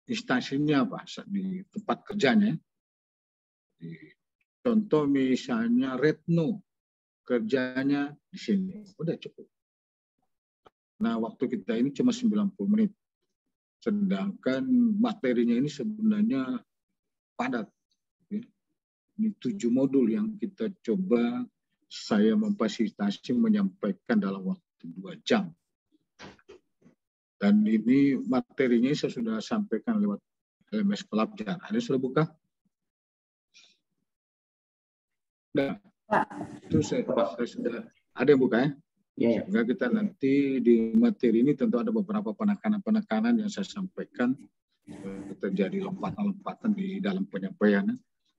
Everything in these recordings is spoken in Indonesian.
instansinya apa di tempat kerjanya. Contoh misalnya Retno kerjanya di sini, udah cukup. Nah, waktu kita ini cuma 90 menit. Sedangkan materinya ini sebenarnya padat. Ini 7 modul yang kita coba saya memfasilitasi menyampaikan dalam waktu 2 jam. Dan ini materinya saya sudah sampaikan lewat LMS Kelabjar. Ada sudah buka? Nah, itu saya sudah ada yang buka ya? Ya. Sehingga kita nanti di materi ini tentu ada beberapa penekanan-penekanan yang saya sampaikan, terjadi lompatan-lompatan di dalam penyampaian.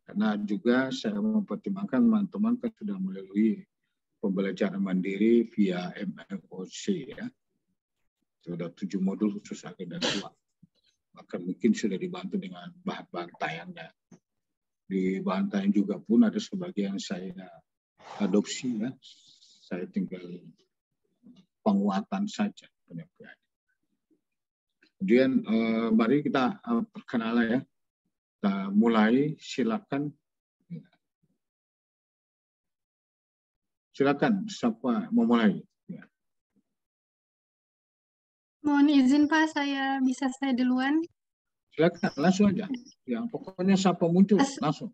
Karena juga saya mempertimbangkan teman-teman kan sudah melalui pembelajaran mandiri via MLOC ya. Sudah 7 modul khusus agenda 2. Bahkan mungkin sudah dibantu dengan bahan-bahan tayangnya. Di bahan tayang juga pun ada sebagian saya adopsi ya. Saya tinggal penguatan saja penyampaian. Kemudian mari kita perkenalan ya. Kita mulai, silakan. Silakan siapa mau mulai? Ya. Mohon izin Pak, saya duluan. Silakan langsung aja. Yang pokoknya siapa muncul langsung.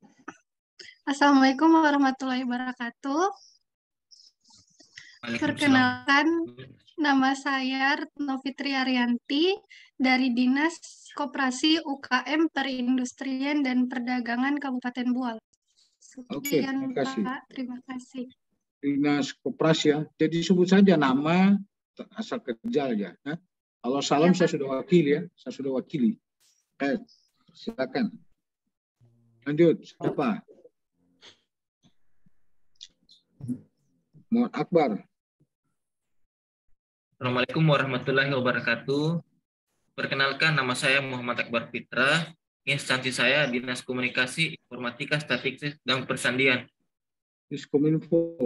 Assalamualaikum warahmatullahi wabarakatuh. Perkenalkan, nama saya Retno Fitri Arianti dari Dinas Koperasi UKM Perindustrian dan Perdagangan Kabupaten Bual. Oke, terima kasih. Pak, terima kasih. Dinas Koperasi ya. Jadi sebut saja nama asal kerja aja. Ya. Kalau salam ya, saya sudah wakili ya. Saya sudah wakili. Silakan. Lanjut, siapa? Muhammad Akbar. Assalamualaikum warahmatullahi wabarakatuh. Perkenalkan, nama saya Muhammad Akbar Fitra. Instansi saya Dinas Komunikasi, Informatika, Statistik, dan Persandian. Diskominfo.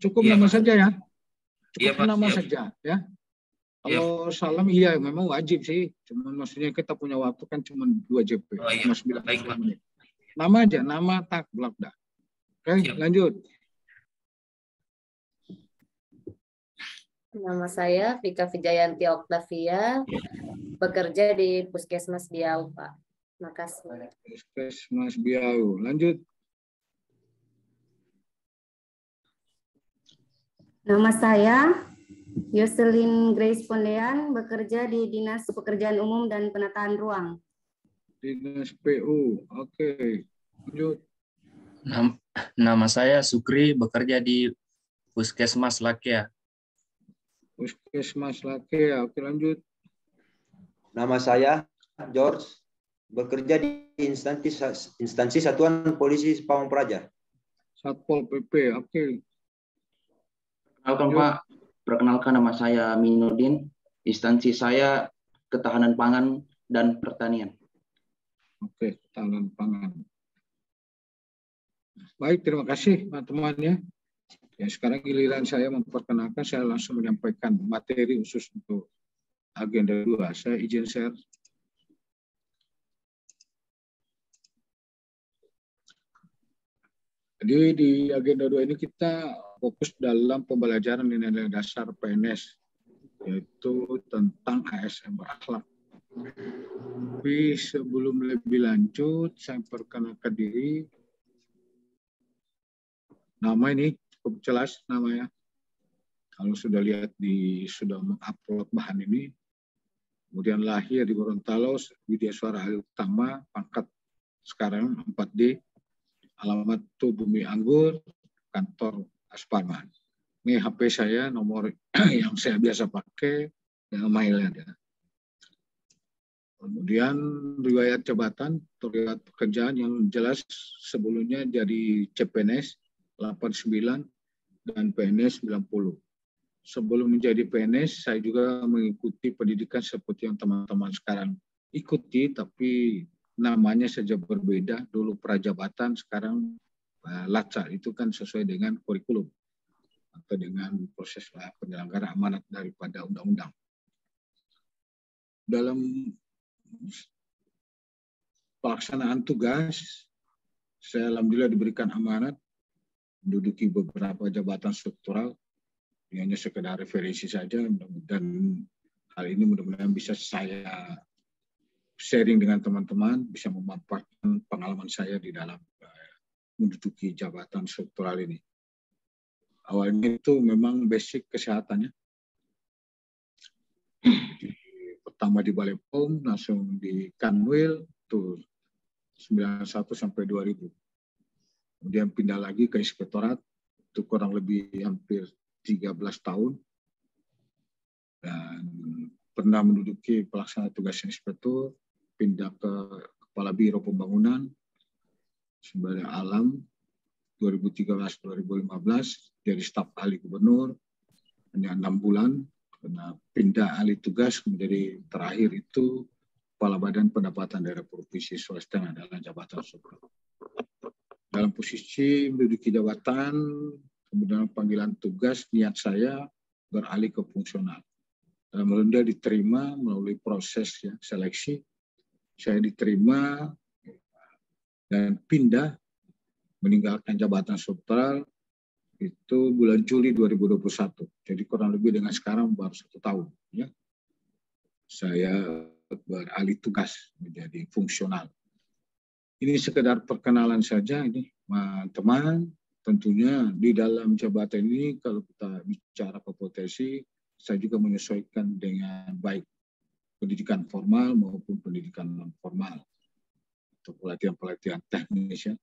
Cukup ya, nama Pak. Saja ya. Cukup ya, nama saja ya. Kalau ya. Salam iya memang wajib sih. Cuma maksudnya kita punya waktu kan cuma 2 JP. Oh, iya. 9 menit. Nama aja, nama tak belakda. Oke, lanjut. Nama saya Vika Vijayanti Oktavia, bekerja di Puskesmas Biau, Pak. Makasih. Puskesmas Biau. Lanjut. Nama saya Yoselin Grace Pondean, bekerja di Dinas Pekerjaan Umum dan Penataan Ruang. Dinas PU. Oke. Lanjut. Nama saya Sukri, bekerja di Puskesmas Lakea. Puskesmas Lakea. Oke, lanjut. Nama saya George, bekerja di instansi Satuan Polisi Pamong Praja. Satpol PP. Oke. Perkenalkan nama saya Minudin, instansi saya Ketahanan Pangan dan Pertanian. Oke, Ketahanan Pangan. Baik, terima kasih teman-teman ya. Ya, sekarang giliran saya memperkenalkan, saya langsung menyampaikan materi khusus untuk agenda 2. Saya izin share. Jadi di agenda 2 ini kita fokus dalam pembelajaran nilai dasar PNS, yaitu tentang ASN berakhlak. Tapi sebelum lebih lanjut, saya perkenalkan diri. Nama ini cukup jelas namanya. Kalau sudah lihat sudah mengupload bahan ini, kemudian lahir di Gorontalo, Widya Suara Ahli Utama, pangkat sekarang 4D, alamat itu Bumi Anggur, kantor Asparman. Ini HP saya, nomor yang saya biasa pakai, yang mailnya. Kemudian riwayat jabatan, riwayat pekerjaan yang jelas sebelumnya jadi CPNS 89 dan PNS 90. Sebelum menjadi PNS, saya juga mengikuti pendidikan seperti yang teman-teman sekarang ikuti, tapi namanya saja berbeda. Dulu prajabatan, sekarang LACA. Itu kan sesuai dengan kurikulum atau dengan proses penyelenggaraan amanat daripada undang-undang. Dalam pelaksanaan tugas, saya alhamdulillah diberikan amanat menduduki beberapa jabatan struktural. Ini hanya sekedar referensi saja, dan hal ini mudah-mudahan bisa saya sharing dengan teman-teman, bisa memanfaatkan pengalaman saya di dalam menduduki jabatan struktural ini. Awalnya itu memang basic kesehatannya. Pertama di Balai POM, langsung di Kanwil, tuh 91 sampai 2000. Kemudian pindah lagi ke Inspektorat, itu kurang lebih hampir 13 tahun. Dan pernah menduduki pelaksana tugas inspektur, pindah ke Kepala Biro Pembangunan, Sumber Daya Alam, 2013-2015, jadi staf ahli gubernur, hanya 6 bulan, karena pindah ahli tugas, menjadi terakhir itu Kepala Badan Pendapatan Daerah Provinsi Sulawesi Tengah adalah jabatan struktural. Dalam posisi menduduki jabatan, kemudian panggilan tugas, niat saya beralih ke fungsional. Dan kemudian diterima melalui proses ya, seleksi, saya diterima dan pindah meninggalkan jabatan struktural itu bulan Juli 2021. Jadi kurang lebih dengan sekarang baru 1 tahun. Ya. Saya beralih tugas menjadi fungsional. Ini sekedar perkenalan saja ini, teman-teman. Tentunya di dalam jabatan ini kalau kita bicara kompetensi, saya juga menyesuaikan dengan baik pendidikan formal maupun pendidikan non formal atau pelatihan-pelatihan teknis ya.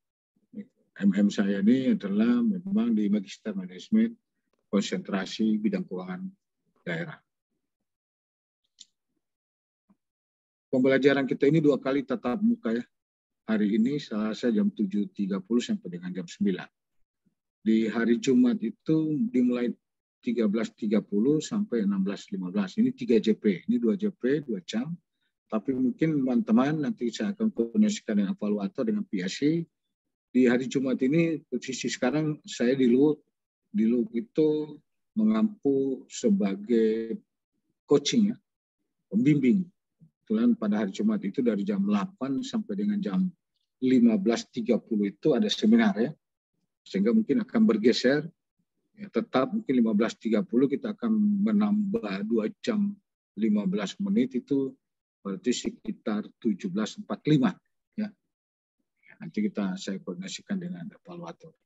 MM saya ini adalah memang di Magister Manajemen konsentrasi bidang keuangan daerah. Pembelajaran kita ini 2 kali tatap muka ya. Hari ini Selasa jam 7.30 sampai dengan jam 9. Di hari Jumat itu dimulai 13.30 sampai 16.15. Ini 3 JP. Ini 2 JP, 2 jam. Tapi mungkin teman-teman nanti saya akan koordinasikan dengan evaluator, dengan PSC. Di hari Jumat ini, posisi sekarang saya di LUT. Di LUT itu mengampu sebagai coaching ya, pembimbing. Kebetulan pada hari Jumat itu dari jam 8 sampai dengan jam 15.30 itu ada seminar ya. Sehingga mungkin akan bergeser. Ya, tetap mungkin 15.30 kita akan menambah 2 jam 15 menit itu berarti sekitar 17.45 ya. Nanti saya koordinasikan dengan evaluator.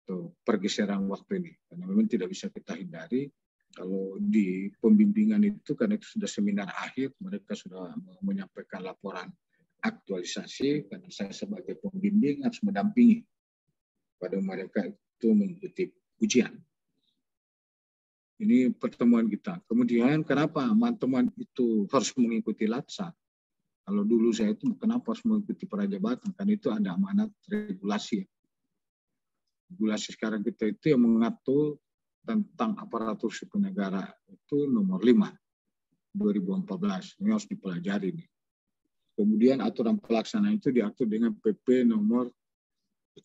Tuh, pergeseran waktu ini. Karena memang tidak bisa kita hindari. Kalau di pembimbingan itu, karena itu sudah seminar akhir, mereka sudah menyampaikan laporan aktualisasi, karena saya sebagai pembimbing harus mendampingi pada mereka itu mengikuti ujian. Ini pertemuan kita. Kemudian kenapa teman-teman itu harus mengikuti LATSA? Kalau dulu saya itu kenapa harus mengikuti prajabatan? Kan itu ada amanat regulasi. Regulasi sekarang kita itu yang mengatur tentang aparatur sipil negara itu nomor 5 2014. Ini harus dipelajari nih. Kemudian aturan pelaksanaan itu diatur dengan PP nomor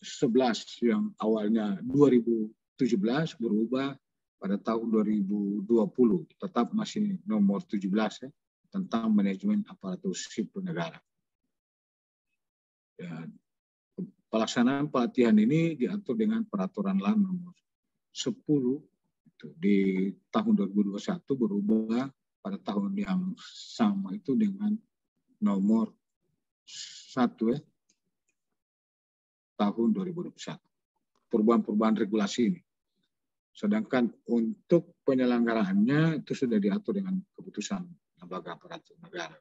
11 yang awalnya 2017 berubah pada tahun 2020. Tetap masih nomor 17 ya, tentang manajemen aparatur sipil negara. Dan pelaksanaan pelatihan ini diatur dengan peraturan LAN nomor 10 itu di tahun 2021 berubah pada tahun yang sama itu dengan nomor 1 ya, tahun 2021. Perubahan-perubahan regulasi ini. Sedangkan untuk penyelenggaraannya itu sudah diatur dengan keputusan lembaga aparatur negara.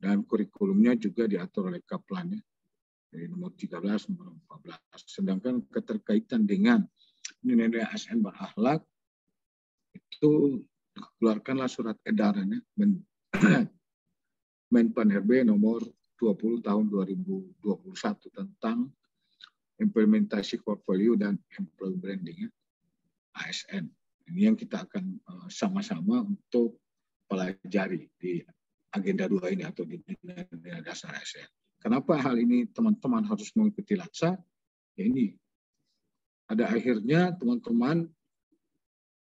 Dan kurikulumnya juga diatur oleh Kaplan ya, dari nomor 13, nomor 14. Sedangkan keterkaitan dengan nilai ASN berakhlak itu keluarkanlah surat edarannya Menpan RB nomor 20 tahun 2021 tentang implementasi core value dan employee branding ya, ASN. Ini yang kita akan sama-sama untuk pelajari di agenda 2 ini atau di nilai dasar ASN. Kenapa hal ini teman-teman harus mengikuti LATSA? Ya ini, pada akhirnya teman-teman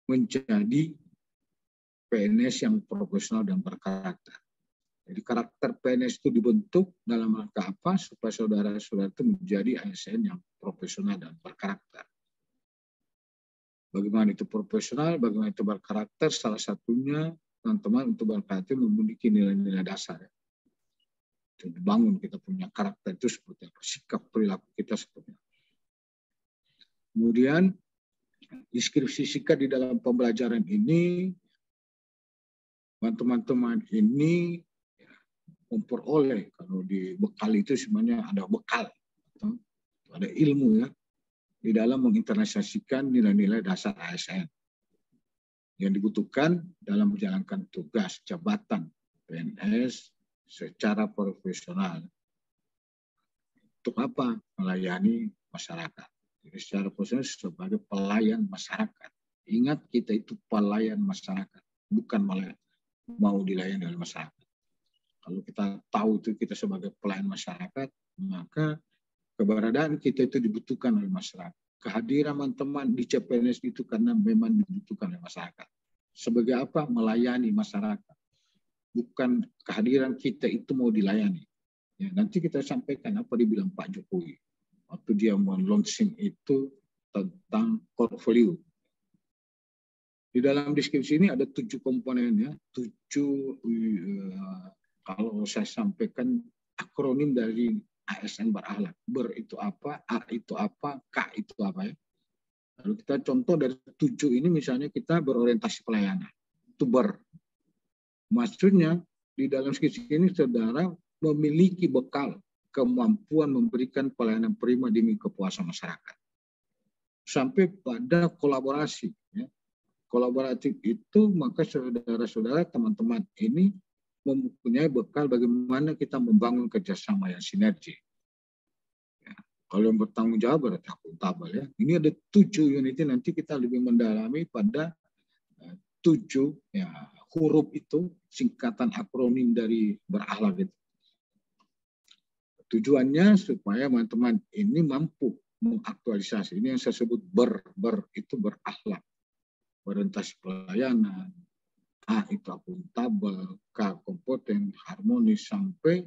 menjadi PNS yang profesional dan berkarakter. Jadi karakter PNS itu dibentuk dalam rangka apa? Supaya saudara-saudara itu menjadi ASN yang profesional dan berkarakter. Bagaimana itu profesional, bagaimana itu berkarakter, salah satunya teman-teman untuk berkarakter memiliki nilai-nilai dasar. Itu dibangun kita punya karakter itu seperti apa, sikap perilaku kita seperti apa. Kemudian deskripsi sikap di dalam pembelajaran ini, teman-teman ini memperoleh, kalau di bekal itu sebenarnya ada bekal, ada ilmu ya, di dalam menginternalisasikan nilai-nilai dasar ASN yang dibutuhkan dalam menjalankan tugas jabatan PNS secara profesional. Untuk apa? Melayani masyarakat. Jadi secara profesional sebagai pelayan masyarakat. Ingat, kita itu pelayan masyarakat, bukan mau dilayani oleh masyarakat. Kalau kita tahu itu kita sebagai pelayan masyarakat, maka keberadaan kita itu dibutuhkan oleh masyarakat. Kehadiran teman-teman di CPNS itu karena memang dibutuhkan oleh masyarakat. Sebagai apa? Melayani masyarakat. Bukan kehadiran kita itu mau dilayani. Ya, nanti kita sampaikan apa dibilang Pak Jokowi. Waktu dia launching itu tentang portfolio. Di dalam deskripsi ini ada 7 komponen ya. 7 kalau saya sampaikan akronim dari ASN berakhlak. Ber itu apa, A itu apa, K itu apa ya. Lalu kita contoh dari 7 ini misalnya kita berorientasi pelayanan. Itu ber. Maksudnya di dalam skripsi ini saudara memiliki bekal kemampuan memberikan pelayanan prima demi kepuasan masyarakat. Sampai pada kolaborasi. Ya. Kolaboratif itu maka saudara-saudara teman-teman ini mempunyai bekal bagaimana kita membangun kerjasama yang sinergi. Ya, kalau yang bertanggung jawab berarti akuntabel ya. Ini ada 7 unit nanti kita lebih mendalami pada 7 ya, huruf itu singkatan akronim dari berakhlak itu. Tujuannya supaya teman-teman ini mampu mengaktualisasi. Ini yang saya sebut ber itu berakhlak, orientasi pelayanan. A itu akuntabel, K kompeten, harmonis, sampai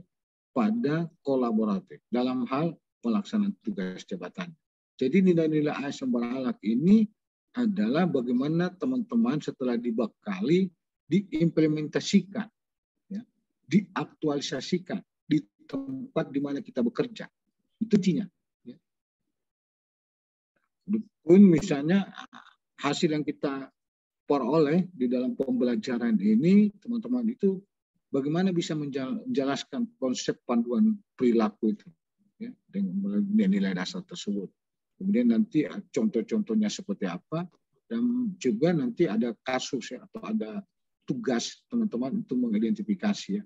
pada kolaboratif dalam hal pelaksanaan tugas jabatan. Jadi nilai-nilai ASN berakhlak ini adalah bagaimana teman-teman setelah dibekali diimplementasikan, ya, diaktualisasikan di tempat di mana kita bekerja. Itu intinya. Ya. Pun misalnya hasil yang kita peroleh di dalam pembelajaran ini, teman-teman itu bagaimana bisa menjelaskan konsep panduan perilaku itu ya, dengan nilai dasar tersebut. Kemudian nanti contoh-contohnya seperti apa, dan juga nanti ada kasus ya, atau ada tugas teman-teman untuk mengidentifikasi ya,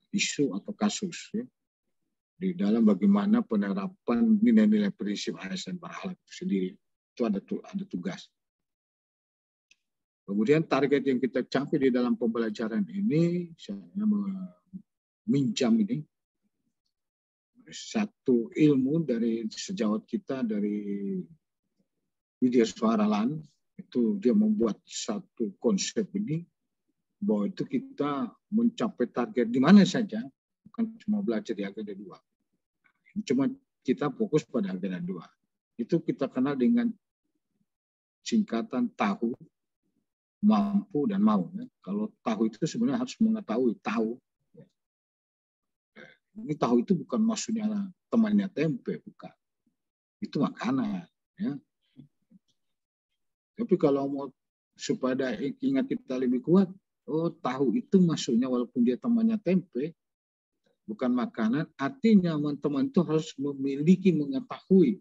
isu atau kasus ya, di dalam bagaimana penerapan nilai-nilai prinsip ASN berakhlak itu sendiri. Itu ada tugas. Kemudian target yang kita capai di dalam pembelajaran ini, saya meminjam ini satu ilmu dari sejawat kita dari Widya Suara Lan, itu dia membuat satu konsep ini, bahwa itu kita mencapai target di mana saja, bukan cuma belajar di agenda 2. Cuma kita fokus pada agenda 2. Itu kita kenal dengan singkatan tahu, mampu, dan mau. Ya. Kalau tahu itu sebenarnya harus mengetahui, tahu. Ya. Ini tahu itu bukan maksudnya temannya tempe, bukan. Itu makanan. Ya. Tapi kalau mau supaya ingat kita lebih kuat, oh tahu itu maksudnya walaupun dia temannya tempe, bukan makanan, artinya teman-teman itu harus memiliki, mengetahui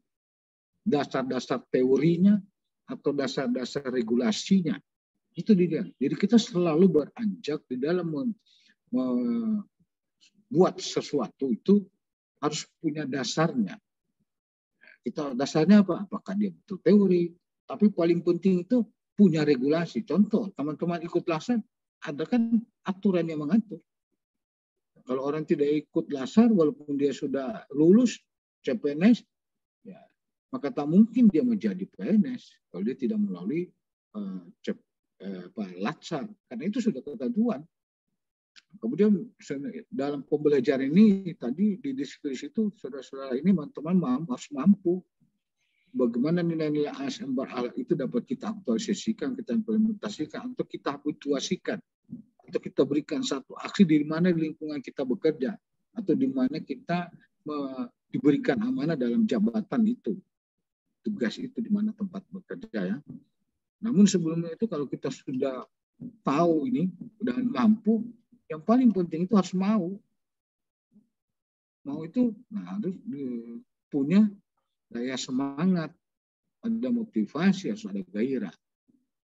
dasar-dasar teorinya atau dasar-dasar regulasinya. Itu dia. Jadi kita selalu beranjak di dalam membuat sesuatu itu harus punya dasarnya. Kita dasarnya apa? Apakah dia betul teori? Tapi paling penting itu punya regulasi. Contoh, teman-teman ikut LASAR, ada kan aturan yang mengatur. Kalau orang tidak ikut LASAR, walaupun dia sudah lulus CPNS, ya, maka tak mungkin dia menjadi PNS kalau dia tidak melalui LASAR. Karena itu sudah ketentuan. Kemudian dalam pembelajaran ini tadi di diskusi itu saudara-saudara ini teman-teman harus mampu bagaimana nilai-nilai ASN berhalak itu dapat kita aktualisasikan, kita implementasikan, atau kita habituasikan, atau kita berikan satu aksi di mana lingkungan kita bekerja, atau di mana kita diberikan amanah dalam jabatan itu, tugas itu di mana tempat bekerja ya. Namun sebelumnya itu kalau kita sudah tahu ini dan mampu, yang paling penting itu harus mau. Mau itu harus punya daya semangat, ada motivasi, harus ada gairah.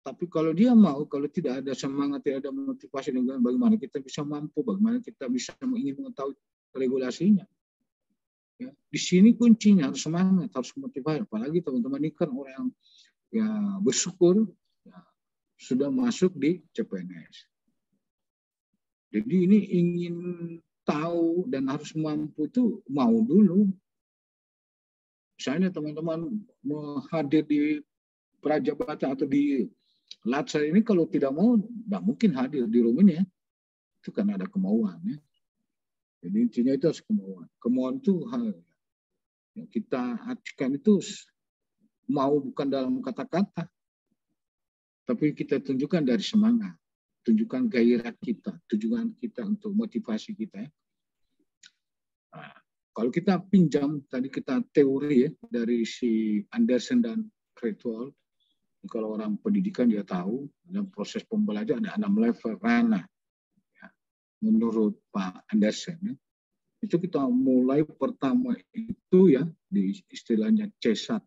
Tapi kalau dia mau, kalau tidak ada semangat, tidak ada motivasi, dengan bagaimana kita bisa mampu, bagaimana kita bisa ingin mengetahui regulasinya. Ya, di sini kuncinya harus semangat, harus motivasi. Apalagi teman-teman ini kan orang yang ya, bersyukur ya, sudah masuk di CPNS. Jadi ini ingin tahu dan harus mampu itu mau dulu. Misalnya teman-teman hadir di prajabatan atau di Latsar ini kalau tidak mau, tidak mungkin hadir di rumahnya. Itu kan ada kemauan. Ya. Jadi intinya itu harus kemauan. Kemauan itu hal yang kita artikan itu mau bukan dalam kata-kata, tapi kita tunjukkan dari semangat, tunjukkan gairah kita, tunjukkan kita untuk motivasi kita. Ya. Nah, kalau kita pinjam tadi kita teori ya dari si Anderson dan Cretwell, kalau orang pendidikan dia tahu dalam proses pembelajaran ada 6 level ranah. Ya. Menurut Pak Anderson, ya, itu kita mulai pertama itu ya di istilahnya C1,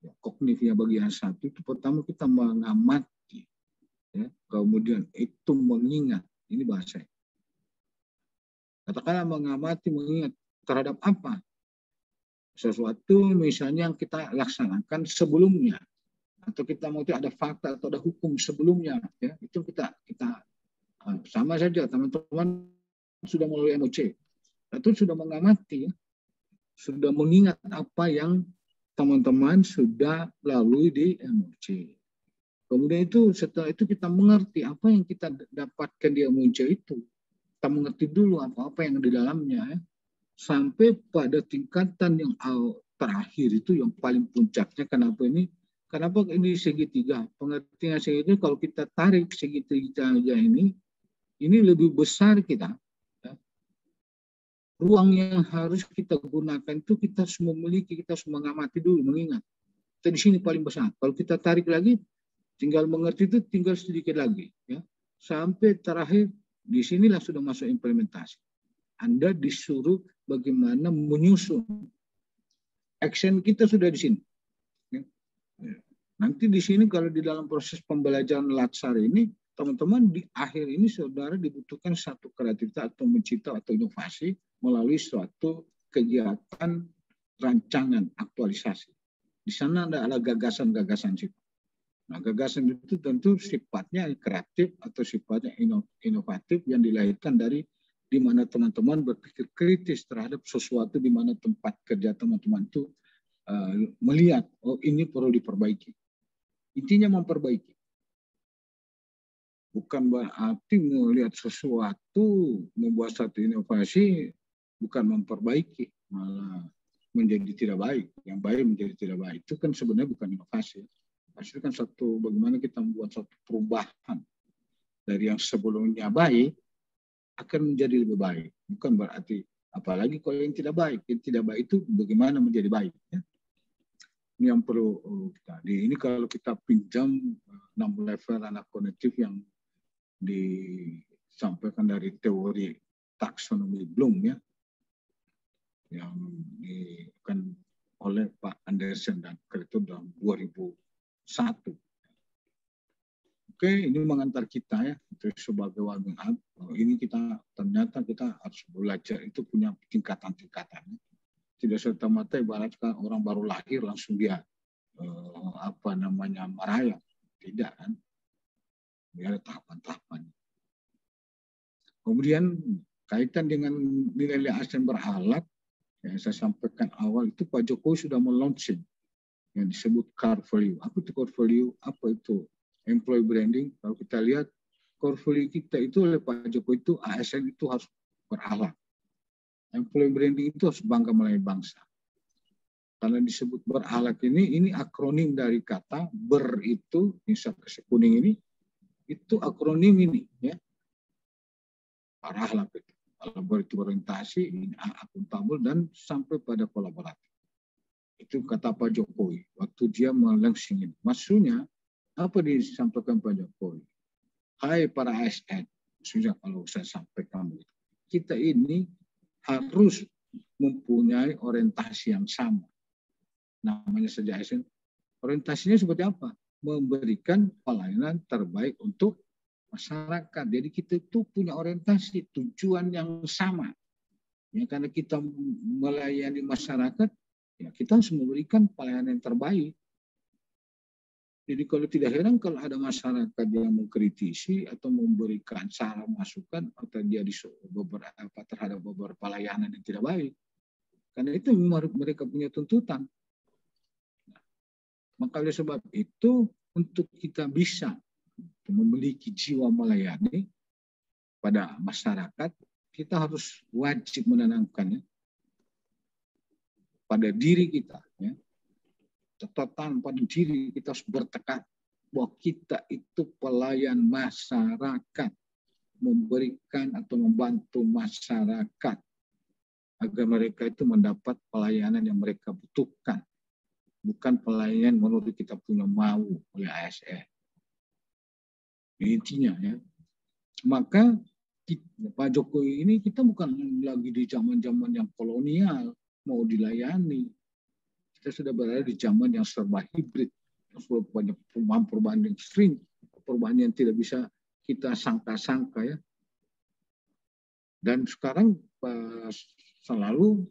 ya, kognitifnya bagian 1 itu pertama kita mengamati, ya, kemudian itu mengingat, ini bahasa. Katakanlah mengamati, mengingat terhadap apa? Sesuatu misalnya yang kita laksanakan sebelumnya. Atau kita mau ada fakta atau ada hukum sebelumnya, ya itu kita sama saja teman-teman sudah melalui MOC, itu sudah mengamati, ya, sudah mengingat apa yang teman-teman sudah lalui di MOC. Kemudian itu setelah itu kita mengerti apa yang kita dapatkan di MOC itu, kita mengerti dulu apa yang di dalamnya, ya, sampai pada tingkatan yang terakhir itu yang paling puncaknya. Kenapa ini segitiga? Pengertian segitiga kalau kita tarik segitiga ini lebih besar kita. Ya. Ruang yang harus kita gunakan itu kita harus memiliki, kita harus mengamati dulu, mengingat. Di sini paling besar. Kalau kita tarik lagi, tinggal mengerti itu tinggal sedikit lagi. Ya. Sampai terakhir, di sinilah sudah masuk implementasi. Anda disuruh bagaimana menyusun. Action kita sudah di sini. Nanti di sini kalau di dalam proses pembelajaran Latsar ini, teman-teman di akhir ini saudara dibutuhkan satu kreativitas atau mencipta atau inovasi melalui suatu kegiatan rancangan aktualisasi. Di sana ada gagasan-gagasan sifat. Nah, gagasan itu tentu sifatnya kreatif atau sifatnya inovatif yang dilahirkan dari di mana teman-teman berpikir kritis terhadap sesuatu di mana tempat kerja teman-teman itu melihat, oh ini perlu diperbaiki. Intinya memperbaiki. Bukan berarti melihat sesuatu, membuat satu inovasi, bukan memperbaiki, malah menjadi tidak baik. Yang baik menjadi tidak baik. Itu kan sebenarnya bukan inovasi. Inovasi itu kan satu, bagaimana kita membuat satu perubahan. Dari yang sebelumnya baik, akan menjadi lebih baik. Bukan berarti, apalagi kalau yang tidak baik. Yang tidak baik itu bagaimana menjadi baik. Ya. Ini yang perlu kita. Ini kalau kita pinjam 6 level anak kognitif yang disampaikan dari teori taksonomi Bloom ya, yang dikan oleh Pak Anderson dan Cretwell dalam 2001. Oke, ini mengantar kita ya sebagai warming up. Ini ternyata kita harus belajar itu punya tingkatan-tingkatan. Tidak serta-merta ibaratkan orang baru lahir langsung dia merayap. Tidak kan. Dia ada tahapan-tahapan. Kemudian kaitan dengan nilai ASN berhalak yang saya sampaikan awal itu Pak Jokowi sudah melaunching yang disebut core value. Apa itu core value? Apa itu employee branding? Kalau kita lihat portfolio kita itu oleh Pak Jokowi itu ASN itu harus berakhlak. Employee branding itu harus bangga melayani bangsa. Karena disebut berakhlak ini akronim dari kata ber itu, misal kuning ini, itu akronim ini, ya. Berakhlak itu. Kalau berorientasi, ini akuntabel dan sampai pada kolaboratif. Itu kata Pak Jokowi waktu dia melaunching ini. Maksudnya apa disampaikan Pak Jokowi? Hai para ASN, maksudnya kalau saya sampaikan begitu, kita ini harus mempunyai orientasi yang sama. Namanya saja ASN, orientasinya seperti apa? Memberikan pelayanan terbaik untuk masyarakat. Jadi kita itu punya orientasi, tujuan yang sama. Ya, karena kita melayani masyarakat, ya kita harus memberikan pelayanan yang terbaik. Jadi kalau tidak heran kalau ada masyarakat yang mengkritisi atau memberikan saran masukan atau dia terhadap beberapa pelayanan yang tidak baik. Karena itu mereka punya tuntutan. Maka oleh sebab itu untuk kita bisa memiliki jiwa melayani pada masyarakat, kita harus wajib menanamkannya pada diri kita. Ya. Catatan pada diri kita harus bertekad bahwa kita itu pelayan masyarakat, memberikan atau membantu masyarakat agar mereka itu mendapat pelayanan yang mereka butuhkan, bukan pelayanan menurut kita punya mau oleh ASN. Intinya ya, maka Pak Jokowi ini kita bukan lagi di zaman-zaman yang kolonial mau dilayani. Kita sudah berada di zaman yang serba hibrid, banyak perubahan yang ekstrim, perubahan yang tidak bisa kita sangka-sangka ya. Dan sekarang selalu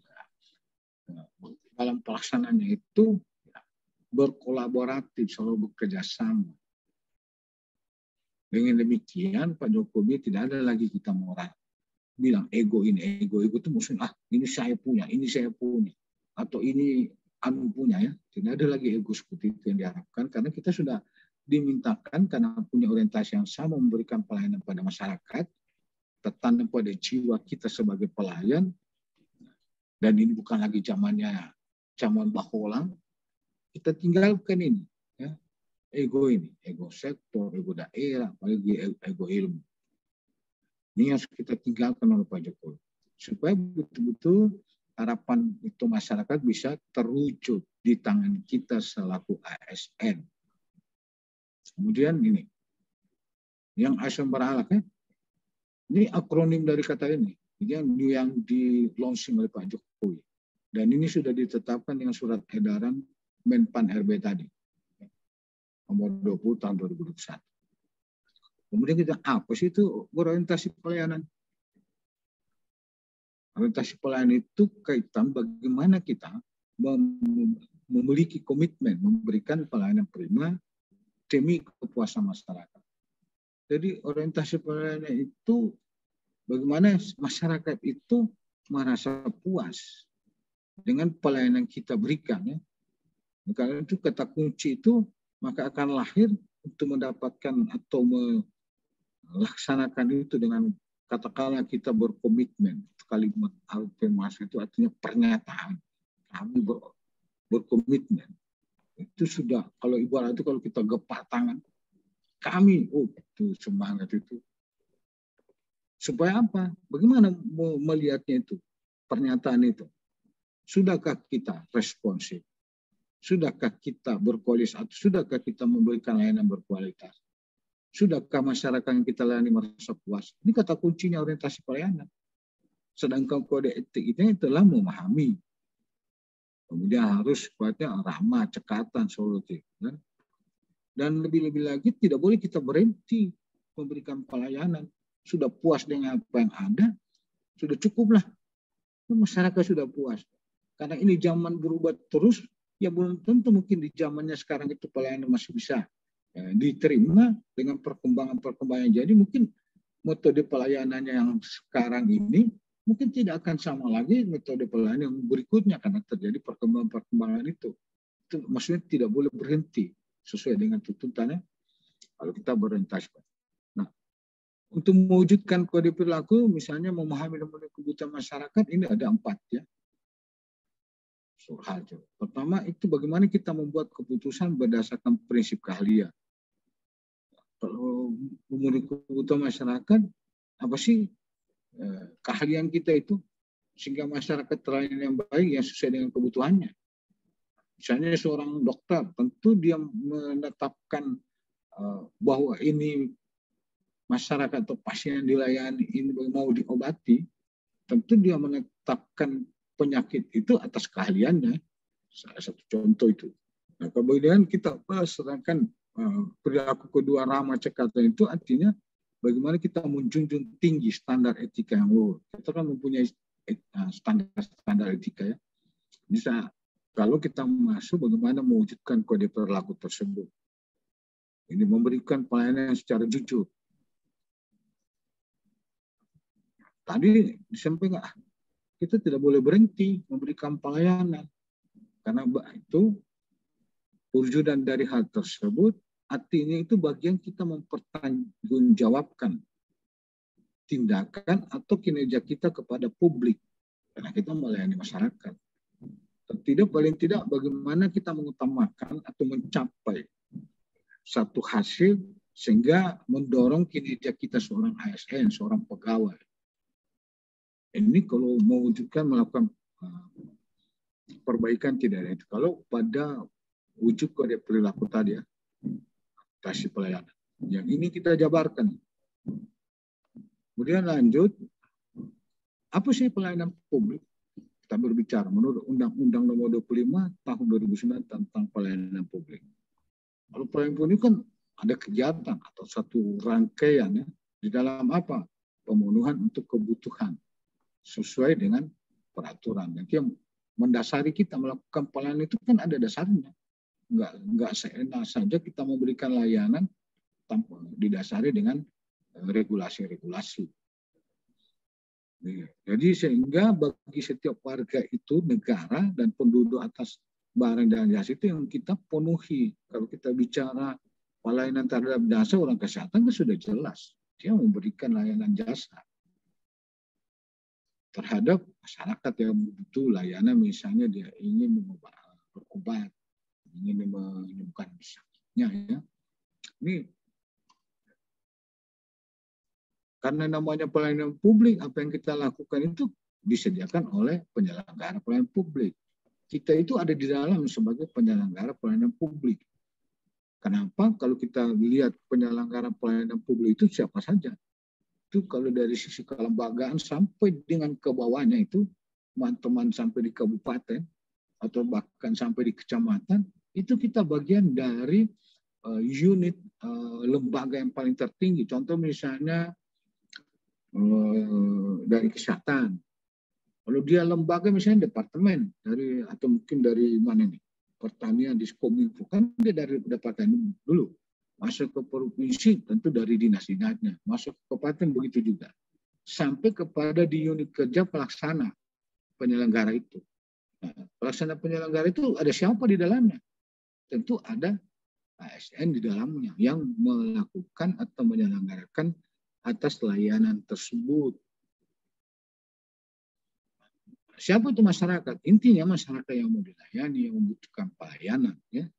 dalam pelaksanaannya itu berkolaboratif, selalu bekerja sama. Dengan demikian Pak Jokowi tidak ada lagi kita moral bilang ego itu maksudnya ini saya punya, atau ini anu punya ya. Tidak ada lagi ego seperti itu yang diharapkan karena kita sudah dimintakan karena punya orientasi yang sama memberikan pelayanan pada masyarakat, tertanam pada jiwa kita sebagai pelayan. Dan ini bukan lagi zaman baholang. Kita tinggalkan ini ya. Ego ini, ego sektor, ego daerah, apalagi ego ilmu. Ini harus kita tinggalkan oleh Pak Jokowi. Supaya betul-betul harapan itu masyarakat bisa terwujud di tangan kita selaku ASN. Kemudian ini, yang ASN berakhlak ya, ini akronim dari kata ini, yang di-launching oleh Pak Jokowi. Dan ini sudah ditetapkan dengan surat edaran Menpan RB tadi. Nomor 20 tahun 2021. Kemudian kita apa sih itu berorientasi pelayanan? Orientasi pelayanan itu kaitan bagaimana kita memiliki komitmen memberikan pelayanan prima demi kepuasan masyarakat. Jadi orientasi pelayanan itu bagaimana masyarakat itu merasa puas dengan pelayanan kita berikan ya. Karena itu kata kunci itu maka akan lahir untuk mendapatkan atau melaksanakan itu dengan katakanlah kita berkomitmen. Kalimat afirmasi itu artinya pernyataan. Kami berkomitmen. Itu sudah, kalau ibarat itu kalau kita gepak tangan, kami, itu semangat itu. Supaya apa? Bagaimana melihatnya itu? Pernyataan itu. Sudahkah kita responsif? Sudahkah kita berkualitas atau sudahkah kita memberikan layanan berkualitas? Sudahkah masyarakat yang kita layani merasa puas? Ini kata kuncinya orientasi pelayanan. Sedangkan kode etik ini telah memahami. Kemudian harus sifatnya ramah, cekatan, solutif. Dan lebih-lebih lagi tidak boleh kita berhenti memberikan pelayanan. Sudah puas dengan apa yang ada, sudah cukuplah. Masyarakat sudah puas. Karena ini zaman berubah terus, ya belum tentu mungkin di zamannya sekarang itu pelayanan masih bisa diterima dengan perkembangan-perkembangan. Jadi mungkin metode pelayanannya yang sekarang ini mungkin tidak akan sama lagi metode pelayanan yang berikutnya karena terjadi perkembangan-perkembangan itu. Itu maksudnya tidak boleh berhenti sesuai dengan tuntutannya kalau kita berorientasi. Nah, Untuk mewujudkan kode perilaku, misalnya memahami dan memenuhi kebutuhan masyarakat, ini ada 4 ya. Hal. Pertama itu bagaimana kita membuat keputusan berdasarkan prinsip keahlian. Kalau memenuhi kebutuhan masyarakat, apa sih keahlian kita itu sehingga masyarakat terlayani yang baik yang sesuai dengan kebutuhannya. Misalnya seorang dokter, tentu dia menetapkan bahwa ini masyarakat atau pasien yang dilayani ini mau diobati, tentu dia menetapkan penyakit itu atas keahliannya. Salah satu contoh itu. Nah, kemudian kita sedangkan perilaku kedua ramah cekatan itu artinya bagaimana kita menjunjung tinggi standar etika yang luhur. Kita kan mempunyai standar etika ya. Bisa kalau kita masuk bagaimana mewujudkan kode perilaku tersebut. Ini memberikan pelayanan secara jujur. Tadi disampaikan kita tidak boleh berhenti memberikan pelayanan karena itu perwujudan dari hal tersebut artinya itu bagian kita mempertanggungjawabkan tindakan atau kinerja kita kepada publik karena kita melayani masyarakat. Paling tidak bagaimana kita mengutamakan atau mencapai satu hasil sehingga mendorong kinerja kita seorang ASN, seorang pegawai. Ini kalau mewujudkan melakukan perbaikan tidak ada itu. Kalau pada wujud kode perilaku tadi ya, kasih pelayanan. Yang ini kita jabarkan. Kemudian lanjut, apa sih pelayanan publik? Kita berbicara menurut Undang-Undang Nomor 25 Tahun 2009 tentang pelayanan publik. Kalau pelayanan publik kan ada kegiatan atau satu rangkaian ya, di dalam apa? Pemenuhan untuk kebutuhan sesuai dengan peraturan. Nanti yang mendasari kita melakukan pelayanan itu kan ada dasarnya. Enggak seenak saja kita memberikan layanan tanpa didasari dengan regulasi-regulasi. Jadi sehingga bagi setiap warga itu negara dan penduduk atas barang dan jasa itu yang kita penuhi. Kalau kita bicara pelayanan terhadap jasa orang kesehatan kan sudah jelas. Dia memberikan layanan jasa terhadap masyarakat yang butuh layanan, misalnya dia ingin berobat, ingin menyembuhkan sakitnya ya. Ini karena namanya pelayanan publik, apa yang kita lakukan itu disediakan oleh penyelenggara pelayanan publik. Kita itu ada di dalam sebagai penyelenggara pelayanan publik. Kenapa? Kalau kita lihat penyelenggara pelayanan publik itu siapa saja? Itu kalau dari sisi kelembagaan sampai dengan ke bawahnya itu teman-teman sampai di kabupaten atau bahkan sampai di kecamatan itu kita bagian dari unit lembaga yang paling tertinggi. Contoh misalnya dari kesehatan. Kalau dia lembaga misalnya departemen dari atau mungkin dari mana nih? Pertanian di Kominfo kan dia dari departemen dulu. Masuk ke provinsi tentu dari dinas-dinasnya, masuk ke kabupaten begitu juga, sampai kepada di unit kerja pelaksana penyelenggara itu. Nah, pelaksana penyelenggara itu ada siapa di dalamnya? Tentu ada ASN di dalamnya yang melakukan atau menyelenggarakan atas layanan tersebut. Siapa itu masyarakat? Intinya masyarakat yang mau dilayani, yang membutuhkan pelayanan, ya.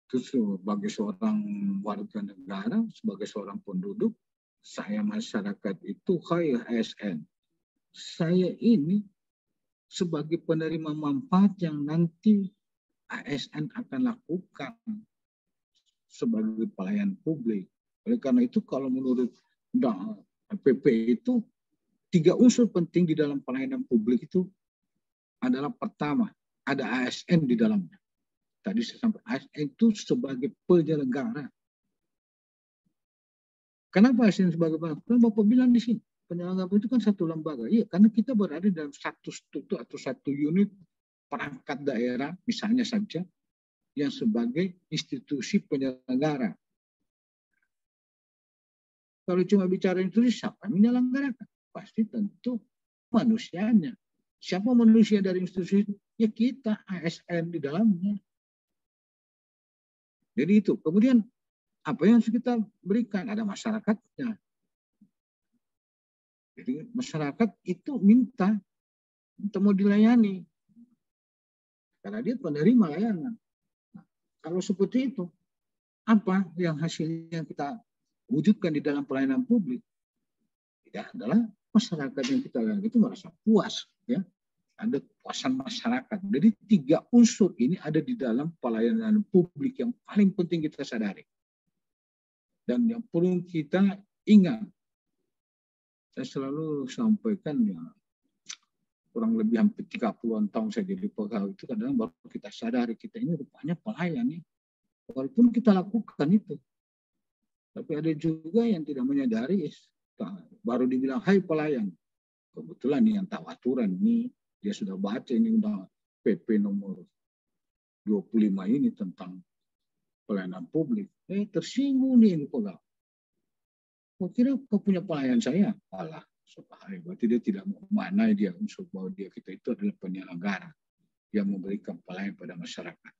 Terus sebagai seorang warga negara, sebagai seorang penduduk, saya masyarakat itu kayak ASN. Saya ini sebagai penerima manfaat yang nanti ASN akan lakukan sebagai pelayan publik. Oleh karena itu kalau menurut PP itu 3 unsur penting di dalam pelayanan publik itu adalah pertama, ada ASN di dalamnya. Tadi saya sampaikan, ASN itu sebagai penyelenggara. Kenapa ASN sebagai penyelenggara? Karena Bapak bilang di sini, penyelenggara itu kan satu lembaga. Iya, karena kita berada dalam satu struktur atau satu unit perangkat daerah, misalnya saja, yang sebagai institusi penyelenggara. Kalau cuma bicara institusi, siapa yang menyelenggarakan? Pasti tentu manusianya. Siapa manusia dari institusi itu? Ya kita, ASN di dalamnya. Jadi itu. Kemudian apa yang harus kita berikan? Ada masyarakatnya. Jadi masyarakat itu minta mau dilayani. Karena dia penerima layanan. Nah, kalau seperti itu, apa yang hasilnya kita wujudkan di dalam pelayanan publik? Tidak adalah masyarakat yang kita layani itu merasa puas, ya. Ada kepuasan masyarakat. Jadi 3 unsur ini ada di dalam pelayanan publik yang paling penting kita sadari. Dan yang perlu kita ingat. Saya selalu sampaikan ya, kurang lebih hampir 30-an tahun saya jadi pegawai itu kadang baru kita sadari kita ini rupanya pelayan nih. Walaupun kita lakukan itu. Tapi ada juga yang tidak menyadari, baru dibilang, hai pelayan. Kebetulan yang tahu aturan ini, dia sudah baca ini undang PP nomor 25 ini tentang pelayanan publik. Tersinggung nih ini pegawai. Kau kira kau punya pelayan saya? Alah, sebahaya. Berarti dia tidak memaknai dia unsur bahwa dia kita itu adalah penyelenggara yang memberikan pelayanan pada masyarakat.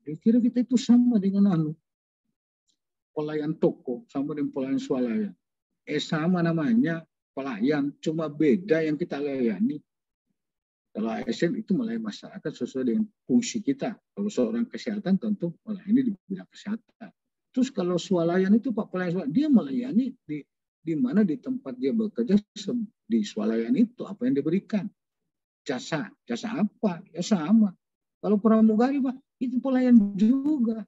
Dia kira kita itu sama dengan pelayan toko, sama dengan pelayan swalayan. Sama namanya pelayan, cuma beda yang kita layani. Kalau ASN itu melayani masyarakat sesuai dengan fungsi kita. Kalau seorang kesehatan tentu melayani di bidang kesehatan. Terus kalau swalayan itu Pak pelayan swalayan, dia melayani di mana di tempat dia bekerja di swalayan itu apa yang diberikan. Jasa apa? Ya sama. Kalau pramugari Pak, itu pelayan juga.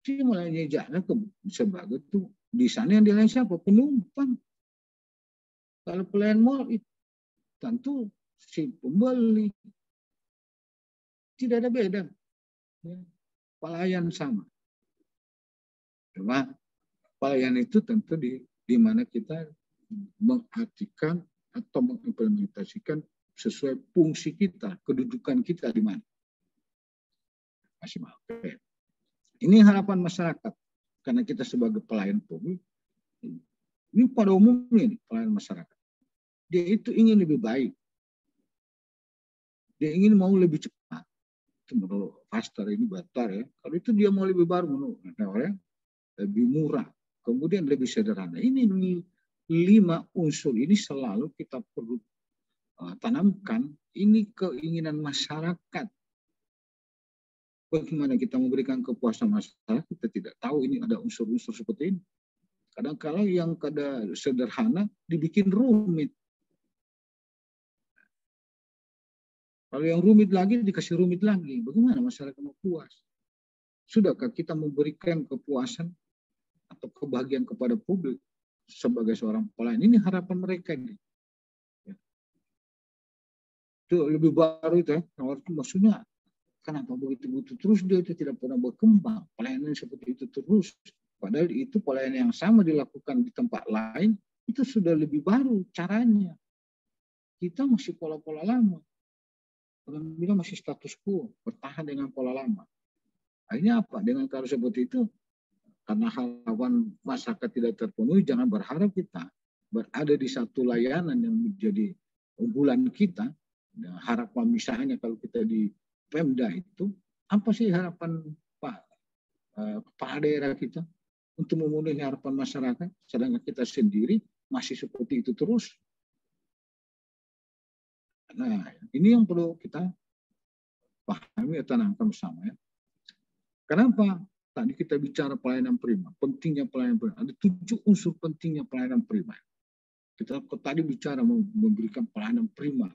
Dia melayani jasa sebagai itu di sana yang dilayani siapa? Penumpang. Kalau pelayan mall itu tentu si pembeli. Tidak ada beda. Ya. Pelayan sama. Cuma pelayan itu tentu di mana kita mengartikan atau mengimplementasikan sesuai fungsi kita, kedudukan kita di mana. Masih mau. Ini harapan masyarakat. Karena kita sebagai pelayan publik, ini pada umumnya nih, pelayan masyarakat. Dia itu ingin lebih baik. Dia ingin mau lebih cepat. Itu menurut Pastor ini Batar ya. Kalau itu dia mau lebih baru menurut orang lebih murah. Kemudian lebih sederhana. Ini 5 unsur ini selalu kita perlu tanamkan. Ini keinginan masyarakat. Bagaimana kita memberikan kepuasan masyarakat, kita tidak tahu ini ada unsur-unsur seperti ini. Kadang-kadang yang sederhana dibikin rumit. Kalau yang rumit lagi dikasih rumit lagi. Bagaimana masyarakat mau puas? Sudahkah kita memberikan kepuasan atau kebahagiaan kepada publik sebagai seorang pelayan? Ini harapan mereka ini. Itu lebih baru itu ya. Maksudnya kenapa begitu terus dia itu tidak pernah berkembang. Pelayanan seperti itu terus. Padahal itu pelayanan yang sama dilakukan di tempat lain. Itu sudah lebih baru caranya. Kita masih pola-pola lama. Orang bilang masih status quo. Bertahan dengan pola lama. Akhirnya apa? Dengan cara seperti itu. Karena harapan masyarakat tidak terpenuhi. Jangan berharap kita berada di satu layanan yang menjadi unggulan kita. Harapan misalnya kalau kita di Pemda itu, apa sih harapan Kepala daerah kita untuk memenuhi harapan masyarakat, sedangkan kita sendiri masih seperti itu terus. Nah, ini yang perlu kita pahami atau tanamkan bersama ya. Kenapa? Tadi kita bicara pelayanan prima, pentingnya pelayanan prima. Ada 7 unsur pentingnya pelayanan prima. Kita tadi bicara memberikan pelayanan prima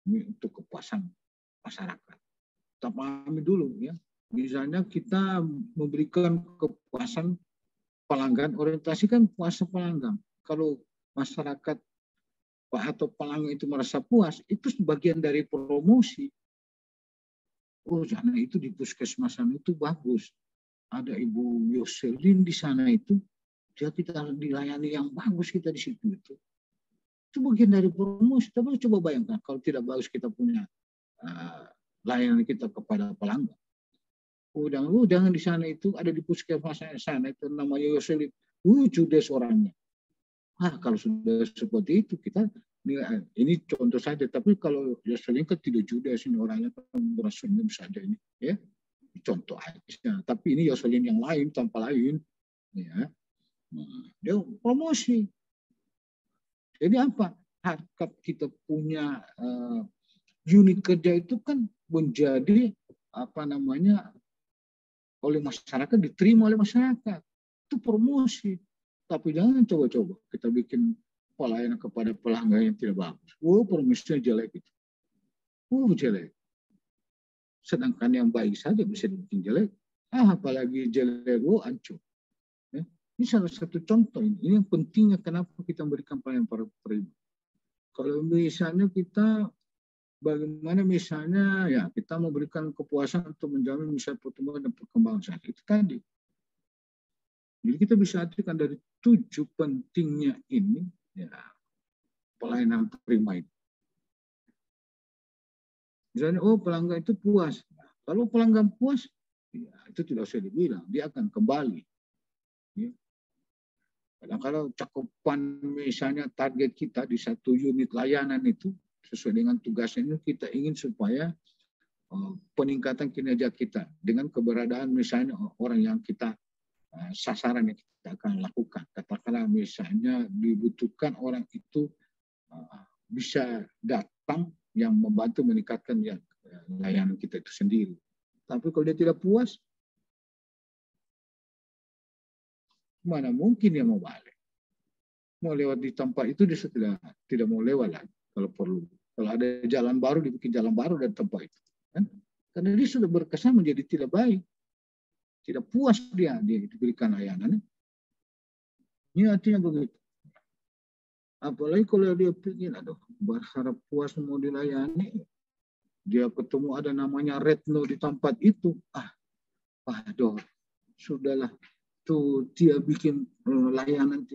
ini untuk kepuasan masyarakat. Kita pahami dulu ya. Misalnya kita memberikan kepuasan pelanggan, orientasikan puasa pelanggan. Kalau masyarakat atau pelanggan itu merasa puas, itu sebagian dari promosi. Oh, sana itu di puskesmasan itu bagus. Ada Ibu Yoselin di sana itu, dia kita dilayani yang bagus kita di situ itu. Itu bagian dari promosi. Tapi coba bayangkan kalau tidak bagus kita punya layanan kita kepada pelanggan. Jangan di sana itu ada di puskesmas sana itu namanya Yoselin. Judes orangnya. Kalau sudah seperti itu kita ini contoh saja. Tapi kalau Yoselin kan tidak judes ini orangnya kan bersenyum saja ini. Ya contoh aja. Tapi ini Yoselin yang lain tanpa lain, ya. Nah, dia promosi. Jadi apa? Harkat kita punya unit kerja itu kan menjadi oleh masyarakat, diterima oleh masyarakat. Itu promosi. Tapi jangan coba-coba kita bikin pelayanan kepada pelanggan yang tidak bagus. Promosinya jelek itu. Jelek. Sedangkan yang baik saja bisa dibikin jelek. Apalagi jelek, hancur. Ya. Ini salah satu contoh. Ini yang pentingnya kenapa kita memberikan pelayanan para penerima. Kalau misalnya kita bagaimana misalnya ya kita memberikan kepuasan untuk menjamin misalnya pertumbuhan dan perkembangan saat itu tadi. Jadi kita bisa artikan dari 7 pentingnya ini ya pelayanan prima ini. Misalnya pelanggan itu puas. Nah, kalau pelanggan puas ya, itu tidak usah dibilang, dia akan kembali. Ya. Kadang-kadang cakupan misalnya target kita di 1 unit layanan itu sesuai dengan tugasnya kita ingin supaya peningkatan kinerja kita dengan keberadaan misalnya orang yang kita sasaran yang kita akan lakukan. Katakanlah misalnya dibutuhkan orang itu bisa datang yang membantu meningkatkan layanan kita itu sendiri. Tapi kalau dia tidak puas, mana mungkin dia mau balik? Mau lewat di tempat itu dia tidak mau lewat lagi kalau perlu. Kalau ada jalan baru dibikin jalan baru dari tempat itu, kan? Karena dia sudah berkesan menjadi tidak baik, tidak puas dia diberikan layanan. Ini artinya begitu. Apalagi kalau dia pikir, berharap puas mau dilayani, dia ketemu ada namanya retno di tempat itu, sudahlah. Tuh dia bikin layanan,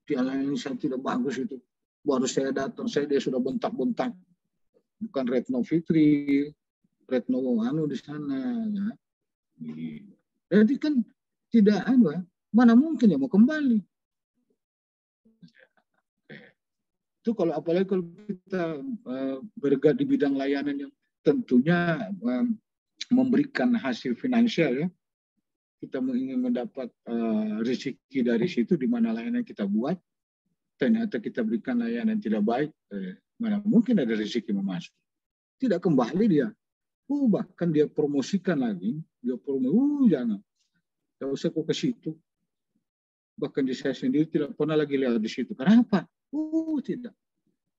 dia layani saya tidak bagus itu. Baru saya datang, dia sudah bentak-bentak. Bukan Retno Fitri, Retno di sana. Ya. Jadi kan tidak ada. Mana mungkin ya mau kembali. Itu kalau apalagi kalau kita bergerak di bidang layanan yang tentunya memberikan hasil finansial ya. Kita ingin mendapat rezeki dari situ di mana layanan kita buat, ternyata kita berikan layanan tidak baik, mana mungkin ada rezeki masuk. Tidak kembali dia. Bahkan dia promosikan lagi, jangan. Tidak usah kok ke situ. Bahkan di saya sendiri tidak pernah lagi lewat di situ. Kenapa? Tidak.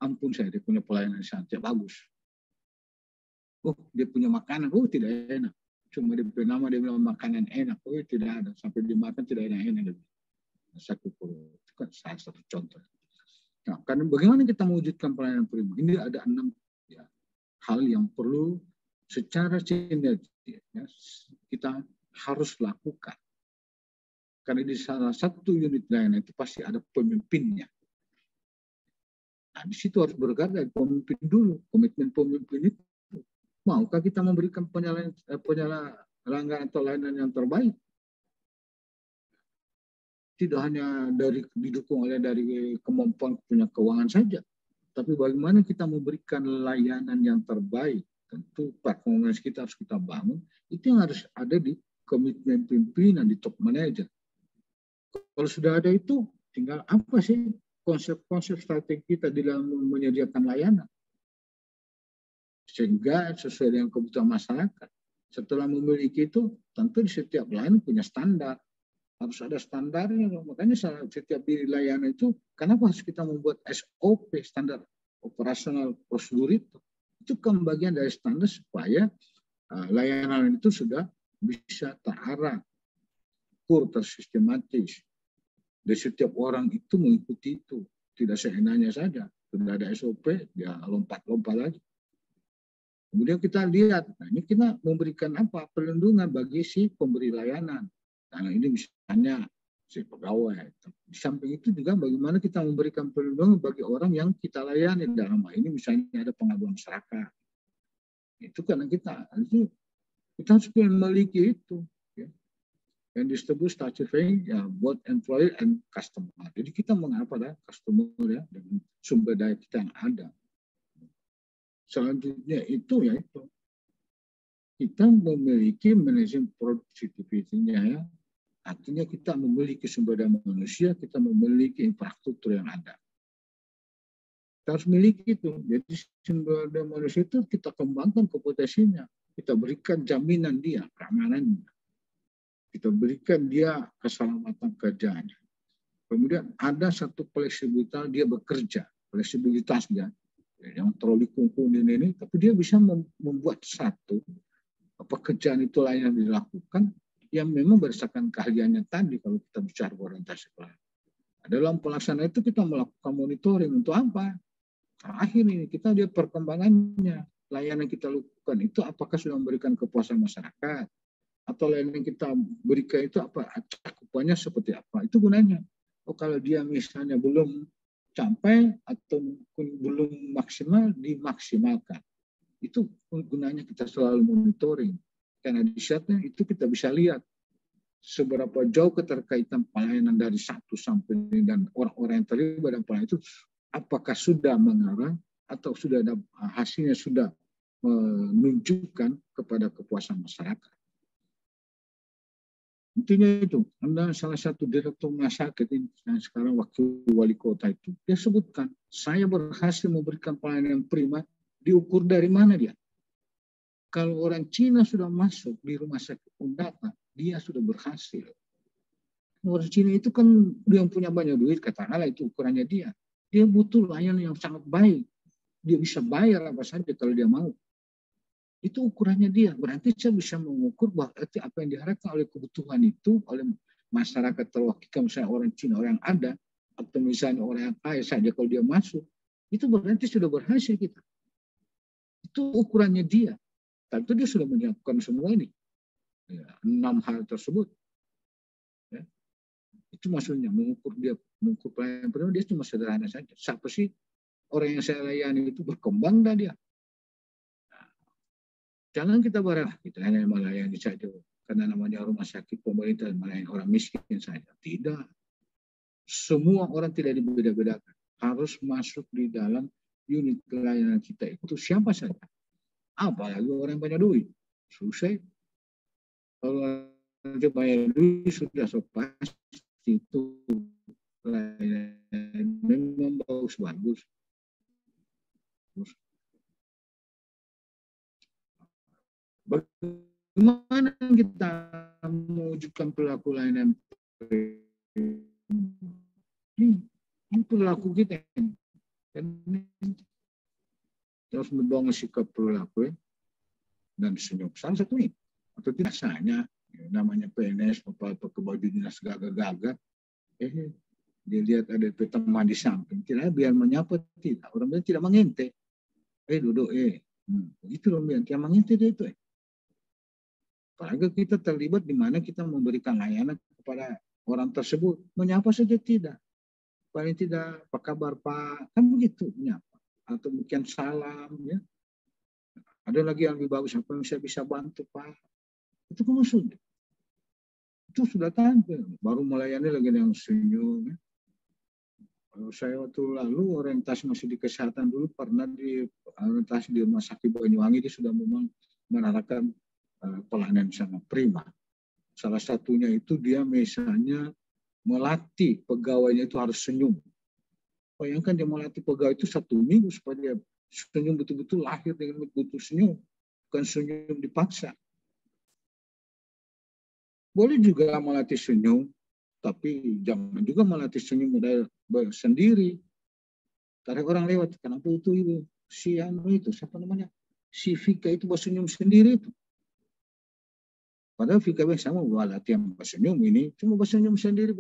Ampun saya, dia punya pelayanan sangat bagus. Dia punya makanan, tidak enak. Cuma dia nama dia bilang makanan enak, tidak ada. Sampai dimakan tidak enak-enak. Itu kan salah satu contoh. Nah, karena bagaimana kita mewujudkan pelayanan prima? Ini ada 6 hal yang perlu secara sinergi kita harus lakukan. Karena di salah satu unit layanan itu pasti ada pemimpinnya. Nah, di situ harus bergerak dari pemimpin dulu. Komitmen pemimpin itu. Maukah kita memberikan penyelenggaraan atau layanan yang terbaik? Tidak hanya didukung oleh dari kemampuan punya keuangan saja, tapi bagaimana kita memberikan layanan yang terbaik. Tentu performance kita harus kita bangun. Itu yang harus ada di komitmen pimpinan, di top manager. Kalau sudah ada itu, tinggal apa sih konsep-konsep strategi kita di dalam menyediakan layanan? Sehingga sesuai dengan kebutuhan masyarakat. Setelah memiliki itu, tentu di setiap layanan punya standar. Harus ada standarnya. Makanya setiap di layanan itu, kenapa harus kita membuat SOP, standar operasional prosedur itu? Itu kan bagian dari standar supaya layanan itu sudah bisa terarah, tersistematis. Dan setiap orang itu mengikuti itu. Tidak seenaknya saja. Sudah ada SOP, dia lompat-lompat lagi. Kemudian kita lihat, ini kita memberikan apa? Perlindungan bagi si pemberi layanan. Nah, ini misalnya si pegawai. Di samping itu juga bagaimana kita memberikan perlindungan bagi orang yang kita layani. Dalam hal ini misalnya ada pengaduan masyarakat. Itu karena kita harus memiliki itu. Ya. Yang disebut statutory ya, both employer and customer. Jadi kita mengapa customer ya, dengan sumber daya kita yang ada. Selanjutnya itu kita memiliki manajemen productivity-nya ya. Artinya kita memiliki sumber daya manusia, kita memiliki infrastruktur yang ada. Kita harus miliki itu. Jadi sumber daya manusia itu kita kembangkan kompetensinya. Kita berikan jaminan dia, keamanannya. Kita berikan dia keselamatan kerjanya. Kemudian ada satu fleksibilitas dia bekerja. Fleksibilitas dia. Yang terlalu kungkung ini, tapi dia bisa membuat satu pekerjaan itu lain yang dilakukan yang memang berdasarkan keahliannya tadi kalau kita bicara orientasi pelayanan. Dalam pelaksanaan itu kita melakukan monitoring untuk apa? Terakhir ini kita lihat perkembangannya. Layanan yang kita lakukan itu apakah sudah memberikan kepuasan masyarakat? Atau layanan yang kita berikan itu apa? Cakupannya seperti apa? Itu gunanya. Oh, kalau dia misalnya belum sampai atau belum maksimal, dimaksimalkan. Itu gunanya kita selalu monitoring. Karena di saatnya itu kita bisa lihat seberapa jauh keterkaitan pelayanan dari satu sampai ini dan orang-orang yang terlibat dalam pelayanan itu apakah sudah mengarah atau sudah ada hasilnya sudah menunjukkan kepada kepuasan masyarakat. Intinya itu, Anda salah satu direktur rumah sakit yang sekarang wakil wali kota itu, dia sebutkan, saya berhasil memberikan pelayanan yang prima, diukur dari mana dia? Kalau orang Cina sudah masuk di rumah sakit Undata, dia sudah berhasil. Orang Cina itu kan dia yang punya banyak duit, katakanlah itu ukurannya dia. Dia butuh layanan yang sangat baik. Dia bisa bayar apa saja kalau dia mau. Itu ukurannya dia. Berarti saya bisa mengukur bahwa apa yang diharapkan oleh kebutuhan itu oleh masyarakat terwakilkan, misalnya orang Cina, orang yang ada, atau misalnya orang yang kaya saja kalau dia masuk, itu berarti sudah berhasil kita. Itu ukurannya dia. Tentu dia sudah menyiapkan semua ini. Ya, 6 hal tersebut. Ya. Itu maksudnya mengukur pelayanan penuh dia cuma sederhana saja. Siapa sih orang yang saya layani itu berkembang dah dia. Nah, jangan kita barang kita hanya melayani saja karena namanya rumah sakit pemerintah melayani orang miskin saja. Tidak. Semua orang tidak dibeda-bedakan. Harus masuk di dalam unit pelayanan kita itu siapa saja. Apalagi orang yang banyak duit. Susah. Kalau dia banyak duit sudah pasti itu memang bagus. Bagaimana kita mewujudkan perilaku layanan? Ini perilaku kita. Terus membangun sikap perilaku dan senyum. Salah satu ini. Atau tidak biasanya namanya PNS, pakai baju dinas gagah-gagah. Dia lihat ada teman di samping. Tidak biar menyapa, tidak. Orang bilang tidak mengintip. Duduk, Itu orang bilang, tidak mengintip dia itu. Apalagi kita terlibat di mana kita memberikan layanan kepada orang tersebut. Menyapa saja tidak. Paling tidak, apa kabar Pak? Kan begitu, menyapa. Atau mungkin salam, ya. Ada lagi yang lebih bagus, apa yang saya bisa bantu Pak? Itu kan maksudnya. Itu sudah tampil. Baru melayani lagi yang senyum. Ya. Kalau saya waktu lalu orientasi masih di kesehatan dulu, pernah di orientasi di rumah sakit Banyuwangi, dia sudah memang menerapkan pelayanan sangat prima. Salah satunya itu dia misalnya melatih pegawainya itu harus senyum. Bayangkan dia melatih pegawai itu 1 minggu supaya dia senyum betul-betul lahir dengan betul senyum. Bukan senyum dipaksa. Boleh juga melatih senyum, tapi jangan juga melatih senyum sendiri. Tarik orang lewat, kenapa itu si itu, siapa namanya? Si Vika itu bersenyum sendiri itu. Padahal Vika sama latihan bersenyum ini, cuma bersenyum sendiri.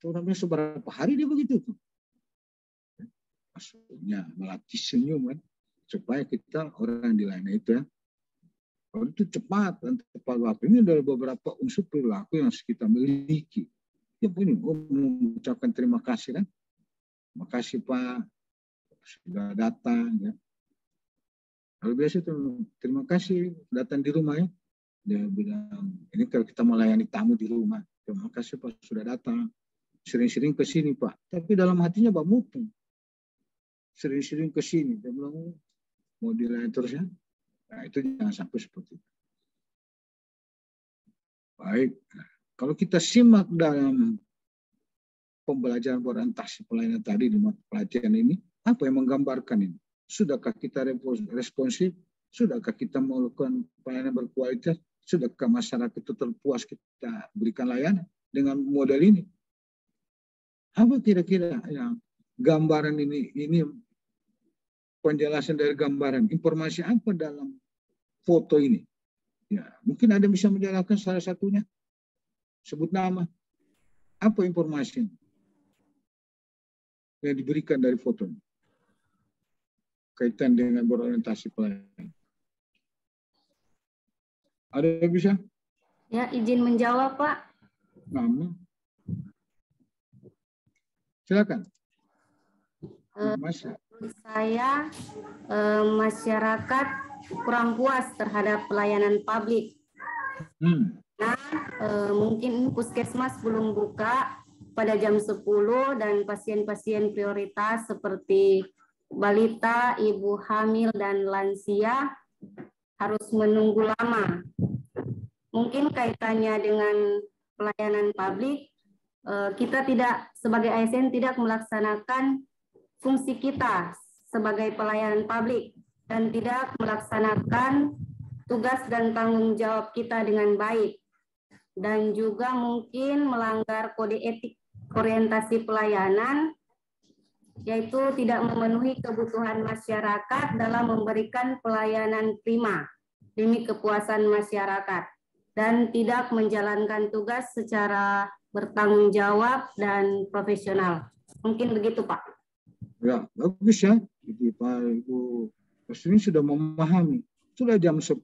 Orangnya seberapa hari dia begitu tuh. Maksudnya melatih senyum kan, supaya kita orang yang dilayani itu ya, kalau itu cepat dan tepat waktu. Ini adalah beberapa unsur perilaku yang harus kita miliki. Ya ini mengucapkan terima kasih kan, terima kasih Pak sudah datang ya. Kalau biasa itu terima kasih datang di rumah ya. Dia bilang ini kalau kita melayani tamu di rumah, terima kasih Pak sudah datang. Sering-sering ke sini Pak. Tapi dalam hatinya Pak mutung. Sering-sering ke sini. Dia bilang, mau dilayani terus ya? Nah, itu jangan sampai seperti itu. Baik. Kalau kita simak dalam pembelajaran berorientasi pelayanan tadi di mata pelatihan ini, apa yang menggambarkan ini? Sudahkah kita responsif? Sudahkah kita melakukan pelayanan berkualitas? Sudahkah masyarakat itu terpuas kita berikan layanan dengan model ini? Apa kira-kira yang gambaran ini penjelasan dari gambaran, informasi apa dalam foto ini? Ya, mungkin ada yang bisa menjelaskan salah satunya. Sebut nama. Apa informasi yang diberikan dari foto ini? Kaitan dengan berorientasi pelayanan. Ada yang bisa? Ya, izin menjawab, Pak. Nama. Silakan. Menurut saya masyarakat kurang puas terhadap pelayanan publik. Nah, mungkin puskesmas belum buka pada jam 10 dan pasien-pasien prioritas seperti balita, ibu hamil, dan lansia harus menunggu lama. Mungkin kaitannya dengan pelayanan publik, kita tidak sebagai ASN tidak melaksanakan fungsi kita sebagai pelayanan publik dan tidak melaksanakan tugas dan tanggung jawab kita dengan baik, dan juga mungkin melanggar kode etik orientasi pelayanan, yaitu tidak memenuhi kebutuhan masyarakat dalam memberikan pelayanan prima demi kepuasan masyarakat dan tidak menjalankan tugas secara bertanggung jawab dan profesional. Mungkin begitu, Pak. Ya, bagus ya. Jadi Pak Ibu ini sudah memahami. Sudah jam 10.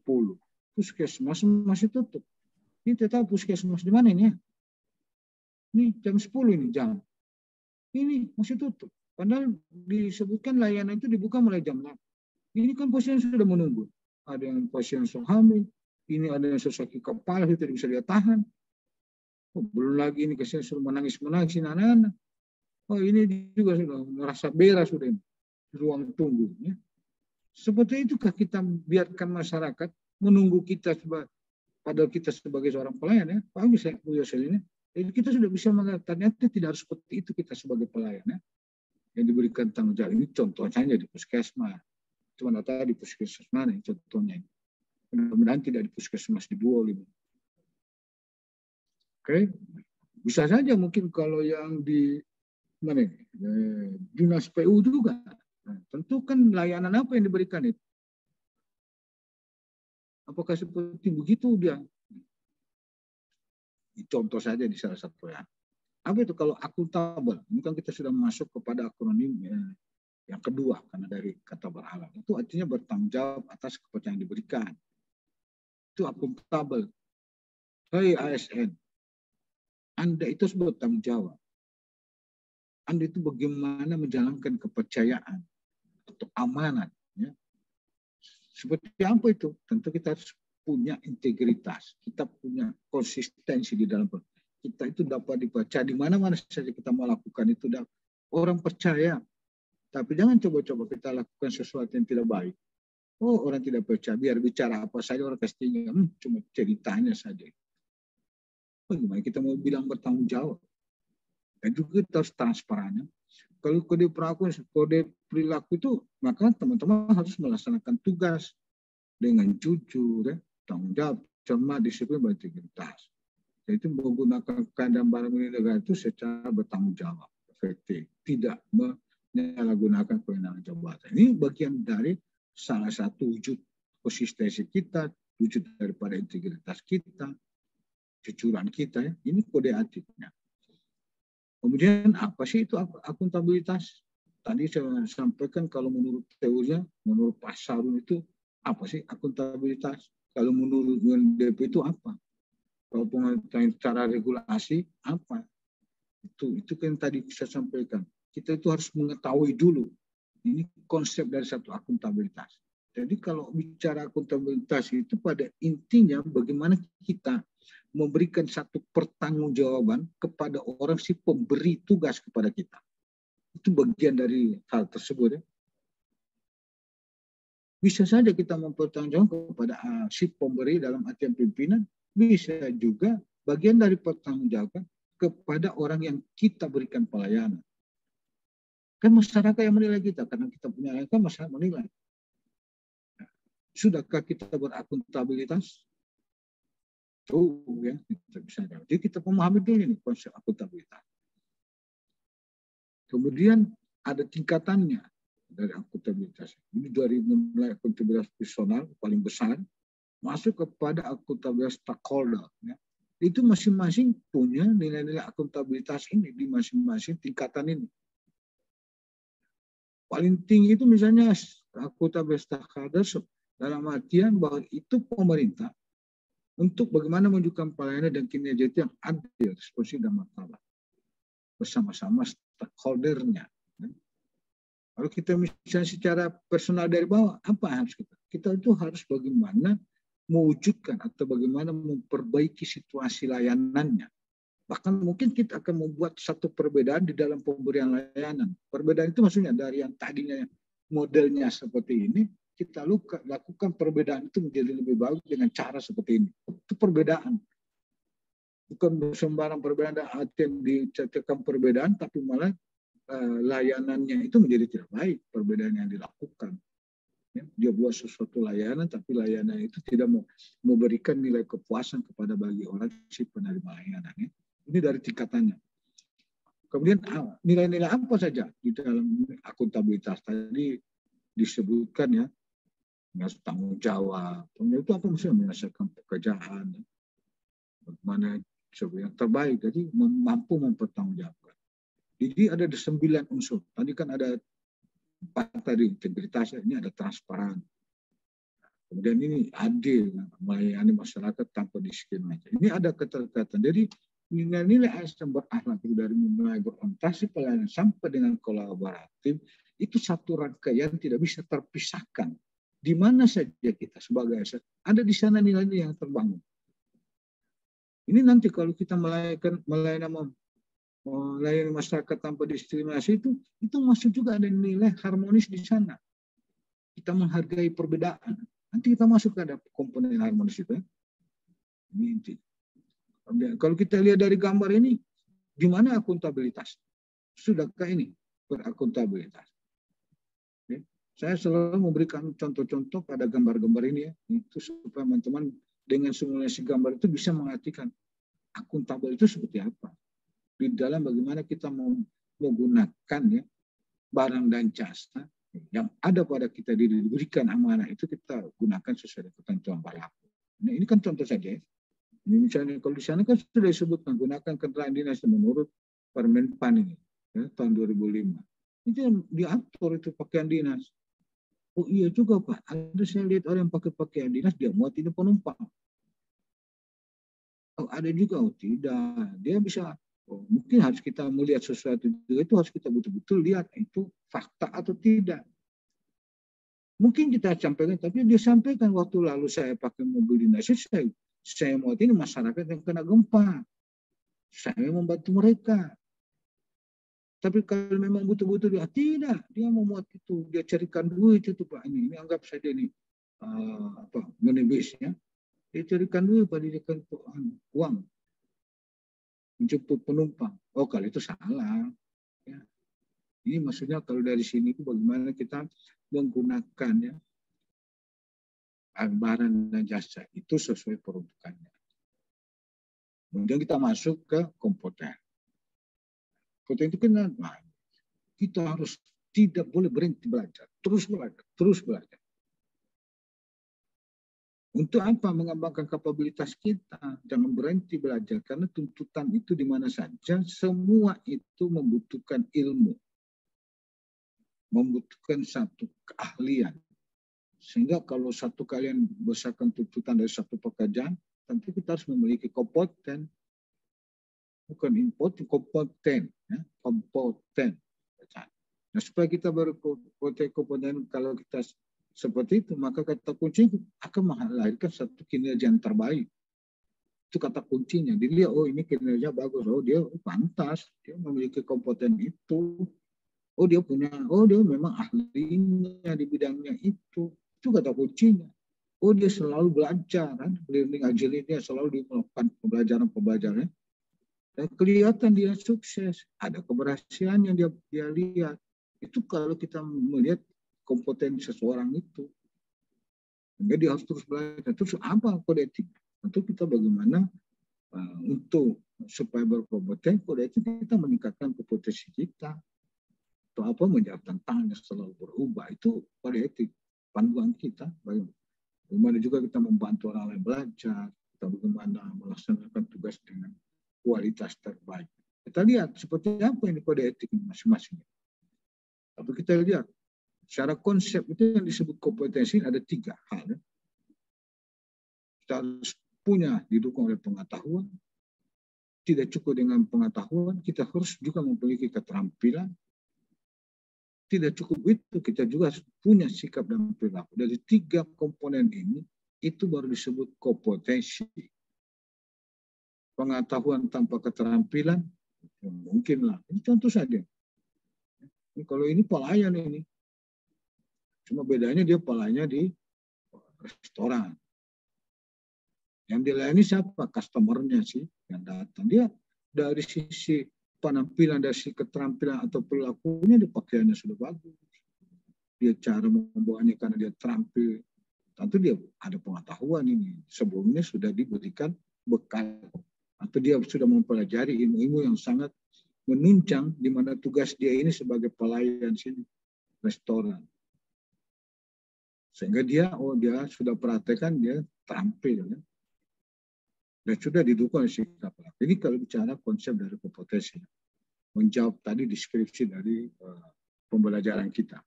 Puskesmas masih tutup. Ini tahu puskesmas di mana ini ya? Ini jam 10 ini jam. Ini masih tutup. Padahal disebutkan layanan itu dibuka mulai jam 6. Ini kan pasien sudah menunggu. Ada yang pasien hamil. Ini ada yang sakit kepala, itu tidak bisa dia tahan. Oh, belum lagi ini pasien sudah menangis-menangis anak-anak. Oh, ini juga sudah merasa beres sudah ini. Ruang tunggu. Ya. Seperti itukah kita biarkan masyarakat menunggu kita padahal kita sebagai seorang pelayan ya. Pak bisa ini. Jadi kita sudah bisa mengatakan ternyata tidak harus seperti itu kita sebagai pelayan ya. Yang diberikan tanggung jawab ini contohnya di puskesmas. Cuma tadi di puskesmas mana contohnya ini. Mudah-mudahan tidak di puskesmas di Buol ini. Oke. Bisa saja mungkin kalau yang di mana dinas PU juga. Nah, tentu kan layanan apa yang diberikan itu? Apakah seperti begitu dia? Contoh saja di salah satu ya. Apa itu kalau akuntabel? Ini kan kita sudah masuk kepada akronim yang kedua karena dari kata berhalal. Itu artinya bertanggung jawab atas kepercayaan yang diberikan. Itu akuntabel. Hai ASN, Anda itu harus bertanggung jawab. Anda itu bagaimana menjalankan kepercayaan atau amanat. Ya. Seperti apa itu? Tentu kita harus punya integritas. Kita punya konsistensi di dalam. Kita itu dapat dibaca di mana-mana saja kita mau lakukan itu. Orang percaya. Tapi jangan coba-coba kita lakukan sesuatu yang tidak baik. Oh, orang tidak percaya. Biar bicara apa saja orang pasti cuma ceritanya saja. Bagaimana kita mau bilang bertanggung jawab? Dan juga kita harus transparan. Kalau kode perilaku itu, maka teman-teman harus melaksanakan tugas dengan jujur, ya, tanggung jawab, cermat, disiplin, berintegritas. Yaitu menggunakan keadaan barang milik negara itu secara bertanggung jawab, efektif, tidak menyalahgunakan kewenangan jabatan. Ini bagian dari salah satu wujud konsistensi kita, wujud daripada integritas kita, jujuran kita. Ya. Ini kode etiknya. Kemudian apa sih itu akuntabilitas? Tadi saya sampaikan kalau menurut teorinya, menurut Pak Sarun itu apa sih akuntabilitas? Kalau menurut UNDP itu apa? Kalau pengetahuan cara regulasi apa? Itu kan tadi saya sampaikan. Kita itu harus mengetahui dulu. Ini konsep dari satu akuntabilitas. Jadi kalau bicara akuntabilitas itu pada intinya bagaimana kita memberikan satu pertanggungjawaban kepada orang si pemberi tugas kepada kita. Itu bagian dari hal tersebut. Ya. Bisa saja kita mempertanggungjawabkan kepada si pemberi dalam artian pimpinan bisa juga bagian dari pertanggungjawaban kepada orang yang kita berikan pelayanan. Kan masyarakat yang menilai kita, karena kita punya kan masyarakat menilai. Sudahkah kita berakuntabilitas? Tuh ya, kita bisa. Jadi kita memahami dulu ini konsep akuntabilitas. Kemudian ada tingkatannya dari akuntabilitas. Ini dari mulai akuntabilitas personal paling besar, masuk kepada akuntabilitas stakeholder. Ya. Itu masing-masing punya nilai-nilai akuntabilitas ini di masing-masing tingkatan ini. Paling tinggi itu misalnya akuntabilitas stakeholder dalam artian bahwa itu pemerintah untuk bagaimana menunjukkan pelayanan dan kinerja itu yang adil, responsif dan martabat bersama-sama stakeholdernya. Kalau kita misalnya secara personal dari bawah, apa harus kita itu harus bagaimana mewujudkan atau bagaimana memperbaiki situasi layanannya. Bahkan mungkin kita akan membuat satu perbedaan di dalam pemberian layanan. Perbedaan itu maksudnya dari yang tadinya modelnya seperti ini, kita lakukan perbedaan itu menjadi lebih bagus dengan cara seperti ini. Itu perbedaan. Bukan sembarang perbedaan yang dicatakan perbedaan, tapi malah layanannya itu menjadi tidak baik, perbedaan yang dilakukan. Ya, dia buat sesuatu layanan, tapi layanan itu tidak memberikan nilai kepuasan kepada bagi orang si penerima layanan. Ya. Ini dari tingkatannya. Kemudian nilai-nilai apa saja di dalam akuntabilitas tadi disebutkan ya, tanggung jawab. Itu apa maksudnya? Menyelesaikan pekerjaan. Bagaimana yang terbaik. Jadi mampu mempertanggungjawabkan. Jadi ada 9 unsur. Tadi kan ada 4 tadi. Integritas, ini ada transparan. Kemudian ini adil. Melayani masyarakat tanpa diskriminasi. Ini ada keterkaitan. Jadi nilai-nilai ASN berakhlak dari mulai berorientasi pelayanan sampai dengan kolaboratif itu satu rangkaian tidak bisa terpisahkan. Di mana saja kita sebagai ASN ada di sana nilai-nilai yang terbangun. Ini nanti kalau kita melayani masyarakat tanpa diskriminasi itu masuk juga ada nilai harmonis di sana. Kita menghargai perbedaan. Nanti kita masuk ke ada komponen harmonis itu. Ya. Ini inti. Kalau kita lihat dari gambar ini, di mana akuntabilitas? Sudahkah ini berakuntabilitas? Ya. Saya selalu memberikan contoh-contoh pada gambar-gambar ini ya, itu supaya teman-teman dengan simulasi gambar itu bisa mengartikan akuntabel itu seperti apa. Di dalam bagaimana kita menggunakan ya, barang dan jasa yang ada pada kita diberikan amanah itu kita gunakan sesuai dengan ketentuan berlaku. Nah, ini kan contoh saja ya. Ini misalnya kalau di sana kan sudah disebutkan gunakan kendaraan dinas menurut Permenpan ini ya, tahun 2005. Itu yang diatur itu pakaian dinas. Oh iya juga Pak, ada saya lihat orang yang pakai pakaian dinas dia muat ini penumpang. Oh, ada juga, oh tidak, dia bisa. Oh, mungkin harus kita melihat sesuatu itu harus kita betul-betul lihat itu fakta atau tidak. Mungkin kita sampaikan, tapi dia sampaikan waktu lalu saya pakai mobil dinas saya muat ini masyarakat yang kena gempa. Saya membantu mereka. Tapi kalau memang betul-betul dia tidak, dia memuat itu, dia carikan duit itu Pak ini anggap saja ini menebisnya. Dia carikan duit pada dia uang menjemput penumpang. Oh kalau itu salah. Ya. Ini maksudnya kalau dari sini itu bagaimana kita menggunakan ya barang dan jasa itu sesuai peruntukannya. Kemudian kita masuk ke kompeten. Kompeten itu kan kita harus tidak boleh berhenti belajar, terus belajar. Untuk apa? Mengembangkan kapabilitas kita, jangan berhenti belajar karena tuntutan itu di mana saja semua itu membutuhkan ilmu, membutuhkan satu keahlian. Sehingga kalau satu kalian besarkan tuntutan dari satu pekerjaan, tentu kita harus memiliki kompeten. Bukan import, kompeten. Ya? Kompeten. Nah, supaya kita berkompeten, kalau kita seperti itu, maka kata kunci akan melahirkan satu kinerja yang terbaik. Itu kata kuncinya. Dilihat, oh ini kinerja bagus. Oh dia pantas. Dia memiliki kompeten itu. Oh dia memang ahlinya di bidangnya itu. Itu kata kuncinya. Oh, dia selalu belajar kan, learning agility, dia selalu melakukan pembelajaran. Dan kelihatan dia sukses, ada keberhasilan yang dia lihat. Itu kalau kita melihat kompetensi seseorang itu. Sehingga dia harus terus belajar. Terus apa kode etik? Tentu kita bagaimana untuk supaya berkompeten, kode etik kita meningkatkan kompetensi kita. Atau apa menjawab tantangan yang selalu berubah. Itu kode etik, panduan kita. Bagaimana juga kita membantu orang lain belajar, kita bagaimana melaksanakan tugas dengan kualitas terbaik. Kita lihat seperti apa ini kode etik masing-masing. Tapi kita lihat secara konsep itu yang disebut kompetensi ada 3 hal. Ya. Kita harus punya didukung oleh pengetahuan. Tidak cukup dengan pengetahuan, kita harus juga memiliki keterampilan. Tidak cukup itu, kita juga harus punya sikap dan perilaku. Dari 3 komponen ini, itu baru disebut kompetensi. Pengetahuan tanpa keterampilan, ya mungkinlah. Ini contoh saja. Ini kalau ini pelayan ini. Cuma bedanya dia pelayannya di restoran. Yang dilayani siapa? Customer-nya sih yang datang. Dia dari sisi penampilan, dari sisi keterampilan atau perilakunya, di pakaiannya sudah bagus. Dia cara membawanya karena dia terampil. Tentu dia ada pengetahuan ini. Sebelumnya sudah diberikan bekal. Atau dia sudah mempelajari ilmu-ilmu yang sangat menunjang di mana tugas dia ini sebagai pelayan sini restoran. Sehingga dia sudah praktekkan, dia terampil. Ya. Dan sudah didukung oleh sikap. Ini kalau bicara konsep dari kompetensi. Menjawab tadi deskripsi dari pembelajaran kita.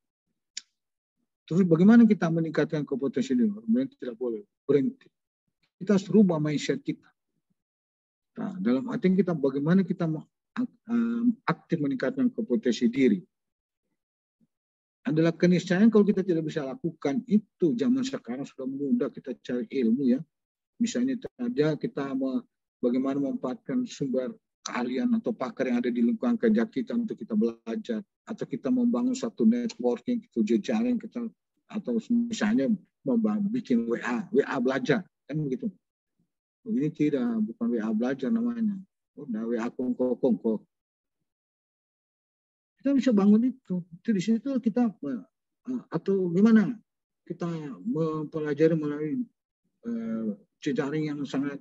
Terus bagaimana kita meningkatkan kompetensi ini? Tidak boleh berhenti. Kita harus rubah mindset kita. Nah, dalam arti kita bagaimana kita aktif meningkatkan kompetensi diri. Adalah keniscayaan kalau kita tidak bisa lakukan itu zaman sekarang sudah mudah kita cari ilmu ya. Misalnya saja kita bagaimana memanfaatkan sumber keahlian atau pakar yang ada di lingkungan kerja kita untuk kita belajar, atau kita membangun satu networking, itu jejaring kita, atau misalnya bikin WA belajar kan begitu. Ini bukan WA belajar namanya, udah WA kongko. Kita bisa bangun itu di situ kita atau gimana kita mempelajari melalui jejaring yang sangat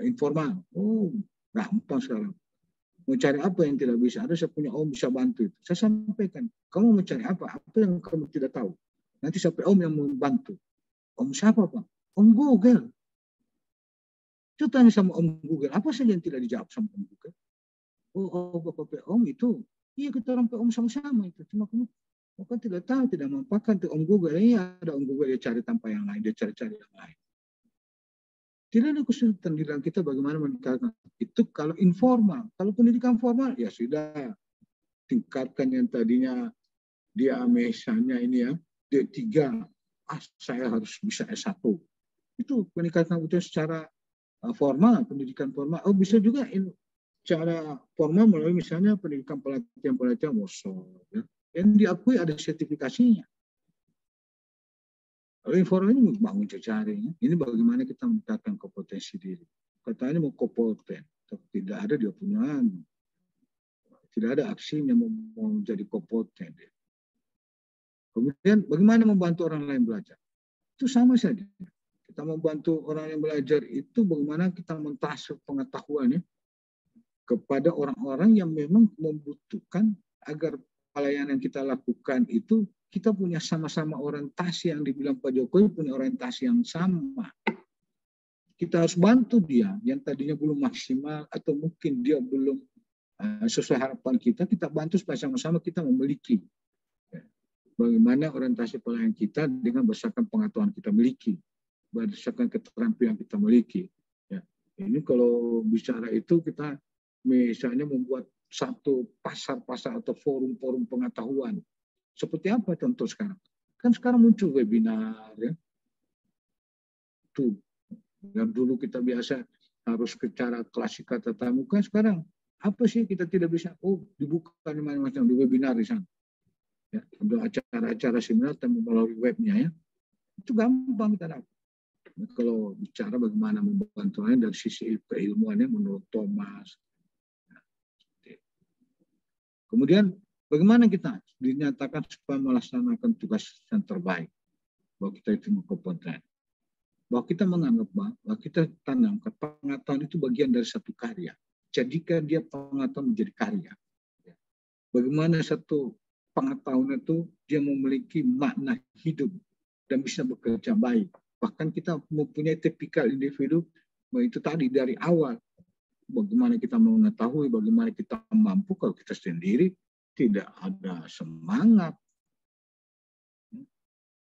informal. Oh, gampang sekarang. Mau cari apa yang tidak bisa, ada saya punya om bisa bantu itu. Saya sampaikan, kamu mau cari apa yang kamu tidak tahu. Nanti sampai om yang membantu. Om siapa Pak? Om Google. Itu tanya sama om Google, apa saja yang tidak dijawab sama om Google? Oh, Bapak om itu. Iya, kita orang om sama-sama itu. Cuma kamu kan tidak tahu, tidak memanfaatkan tuh om Google. Iya, ada om Google, dia cari tanpa yang lain, dia cari-cari yang lain. Tidak ada kesulitan di dalam kita bagaimana meningkatkan. Itu kalau informal. Kalau pendidikan formal, ya sudah. Tingkatkan yang tadinya dia misalnya ini ya, D3, saya harus bisa S1. Itu peningkatan itu secara formal, pendidikan formal. Oh, bisa juga secara formal melalui misalnya pendidikan pelatihan WOSO. Ya. Yang diakui ada sertifikasinya. Kalau informal ini membangun jejaring. Ini bagaimana kita meningkatkan kompetensi diri. Katanya mau kompeten, tapi tidak ada dia punya. Tidak ada aksinya mau menjadi kompeten. Kemudian bagaimana membantu orang lain belajar? Itu sama saja. Kita membantu orang yang belajar itu bagaimana kita mentransfer pengetahuan ya, kepada orang-orang yang memang membutuhkan agar pelayanan yang kita lakukan itu kita punya sama-sama orientasi yang dibilang Pak Jokowi punya orientasi yang sama. Kita harus bantu dia yang tadinya belum maksimal atau mungkin dia belum sesuai harapan kita bantu supaya sama-sama kita memiliki bagaimana orientasi pelayanan kita dengan berdasarkan pengetahuan kita miliki, berdasarkan keterampilan kita miliki. Ya. Ini kalau bicara itu kita misalnya membuat satu pasar-pasar atau forum-forum pengetahuan. Seperti apa contoh sekarang? Kan sekarang muncul webinar ya. Tuh. Yang dulu kita biasa harus secara klasik tatap muka, sekarang apa sih kita tidak bisa? Oh, dibuka di mana-mana di webinar di sana. Ya, ada acara-acara seminar melalui webnya ya. Itu gampang kita dapat. Kalau bicara bagaimana membantu lain dari sisi keilmuannya menurut Thomas. Kemudian bagaimana kita dinyatakan supaya melaksanakan tugas yang terbaik. Bahwa kita itu kompeten. Bahwa kita menganggap bahwa kita tanamkan pengetahuan itu bagian dari satu karya. Jadikan dia pengetahuan menjadi karya. Bagaimana satu pengetahuan itu dia memiliki makna hidup dan bisa bekerja baik. Bahkan kita mempunyai tipikal individu, itu tadi dari awal. Bagaimana kita mengetahui, bagaimana kita mampu kalau kita sendiri tidak ada semangat.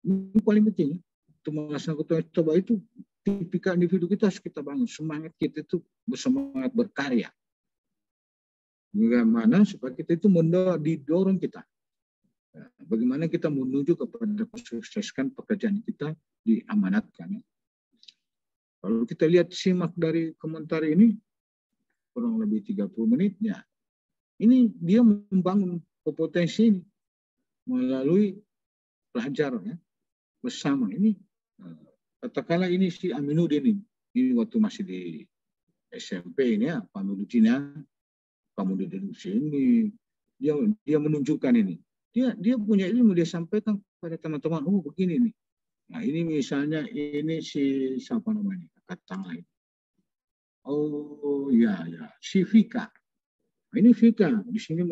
Ini paling penting. Untuk melaksanakan coba itu, tipikal individu kita harus kita bangun. Semangat kita itu bersemangat berkarya. Bagaimana supaya kita itu didorong kita. Bagaimana kita menuju kepada mensukseskan pekerjaan kita diamanatkan. Kalau kita lihat simak dari komentar ini, kurang lebih 30 menit, ya. Ini dia membangun kompetensi ini melalui pelajar ya, bersama. Ini katakanlah ini si Aminuddin ini waktu masih di SMP ini ya, Pak Aminuddin ya, Aminuddin di sini dia menunjukkan ini. Dia punya ilmu, dia sampaikan kepada teman-teman, oh begini nih. Nah ini misalnya ini si siapa namanya, kata lain. Oh ya si Vika. Nah, ini Vika di sini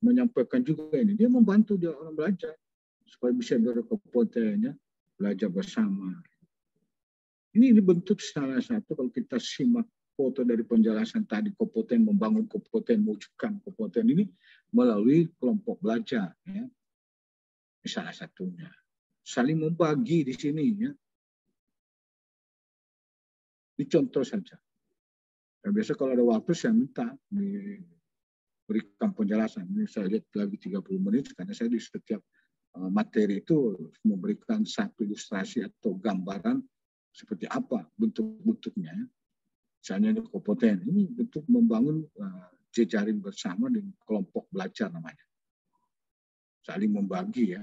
menyampaikan juga ini. Dia membantu dia orang belajar supaya bisa berkompetennya belajar bersama. Ini dibentuk salah satu kalau kita simak foto dari penjelasan tadi, kompeten, membangun kompeten, mewujudkan kompeten ini melalui kelompok belajar. Ya. Salah satunya. Saling membagi di sini. Ya. Ini contoh saja. Dan biasa kalau ada waktu saya minta diberikan penjelasan. Ini saya lihat lagi 30 menit karena saya di setiap materi itu memberikan satu ilustrasi atau gambaran seperti apa bentuk-bentuknya. Ya. Misalnya kompeten ini bentuk membangun jejaring bersama dengan kelompok belajar namanya. Saling membagi ya.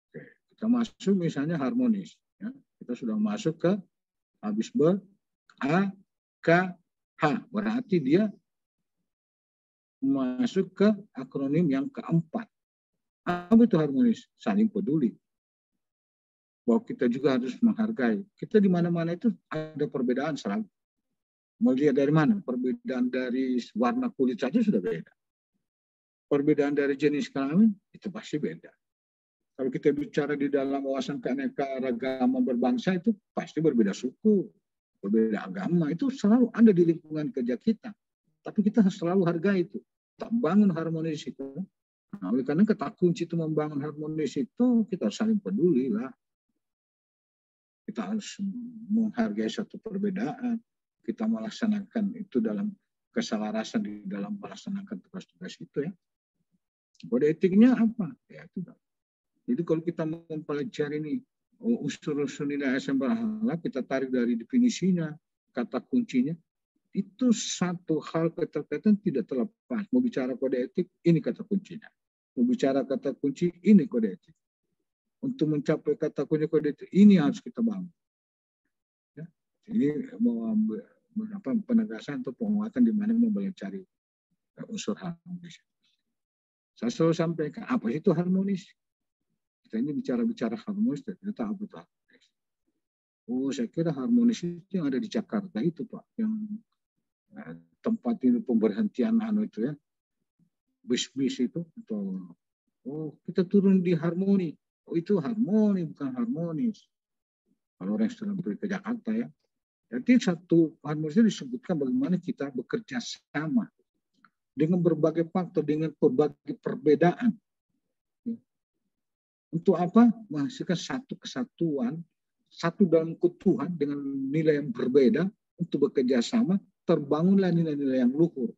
Oke, kita masuk misalnya harmonis. Ya. Kita sudah masuk ke habis A, K, H. Berarti dia masuk ke akronim yang keempat. Apa itu harmonis? Saling peduli. Bahwa kita juga harus menghargai. Kita di mana-mana itu ada perbedaan selalu. Melihat dari mana? Perbedaan dari warna kulit saja sudah beda. Perbedaan dari jenis kelamin itu pasti beda. Kalau kita bicara di dalam wawasan keanekaragaman berbangsa itu pasti berbeda suku, berbeda agama. Itu selalu ada di lingkungan kerja kita. Tapi kita harus selalu hargai itu. Tak bangun harmonis itu. Nah, oleh karena kata kunci itu membangun harmonis itu kita saling peduli lah. Kita harus menghargai satu perbedaan. Kita melaksanakan itu dalam keselarasan di dalam melaksanakan tugas-tugas itu ya. Kode etiknya apa? Ya itu. Jadi kalau kita mempelajari ini unsur-unsur nilai asam berhala, kita tarik dari definisinya, kata kuncinya, itu satu hal keterkaitan tidak terlepas. Mau bicara kode etik, ini kata kuncinya. Mau bicara kata kunci, ini kode etik. Untuk mencapai kata kunci kode etik, ini harus kita bangun. Ya. Ini penegasan atau penguatan di mana mempelajari unsur harmonis. Saya selalu sampaikan, apa itu harmonis? Kita ini bicara harmonis, ternyata apa itu harmonis? Oh, saya kira harmonis itu yang ada di Jakarta itu, Pak. Yang tempat ini pemberhentian itu ya. Bis-bis itu. Atau, oh, kita turun di harmoni. Oh, itu harmoni, bukan harmonis. Kalau orang sedang pergi ke Jakarta ya. Jadi satu harmonis itu disebutkan bagaimana kita bekerja sama. Dengan berbagai faktor, dengan berbagai perbedaan. Untuk apa? Menghasilkan satu kesatuan, satu dalam keutuhan dengan nilai yang berbeda untuk bekerja sama, terbangunlah nilai-nilai yang luhur.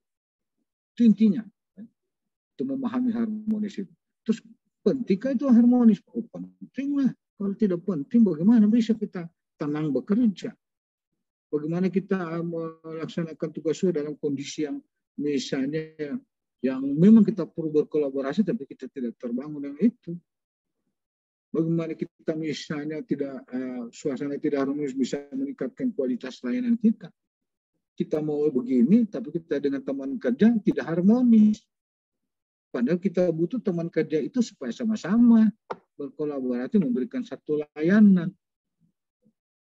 Itu intinya. Untuk memahami harmonis itu. Terus pentingkah itu harmonis? Oh, penting lah. Kalau tidak penting, bagaimana bisa kita tenang bekerja? Bagaimana kita melaksanakan tugas dalam kondisi yang misalnya yang memang kita perlu berkolaborasi, tapi kita tidak terbangun dengan itu. Bagaimana kita misalnya suasana tidak harmonis bisa meningkatkan kualitas layanan kita. Kita mau begini, tapi kita dengan teman kerja tidak harmonis. Padahal kita butuh teman kerja itu supaya sama-sama berkolaborasi memberikan satu layanan.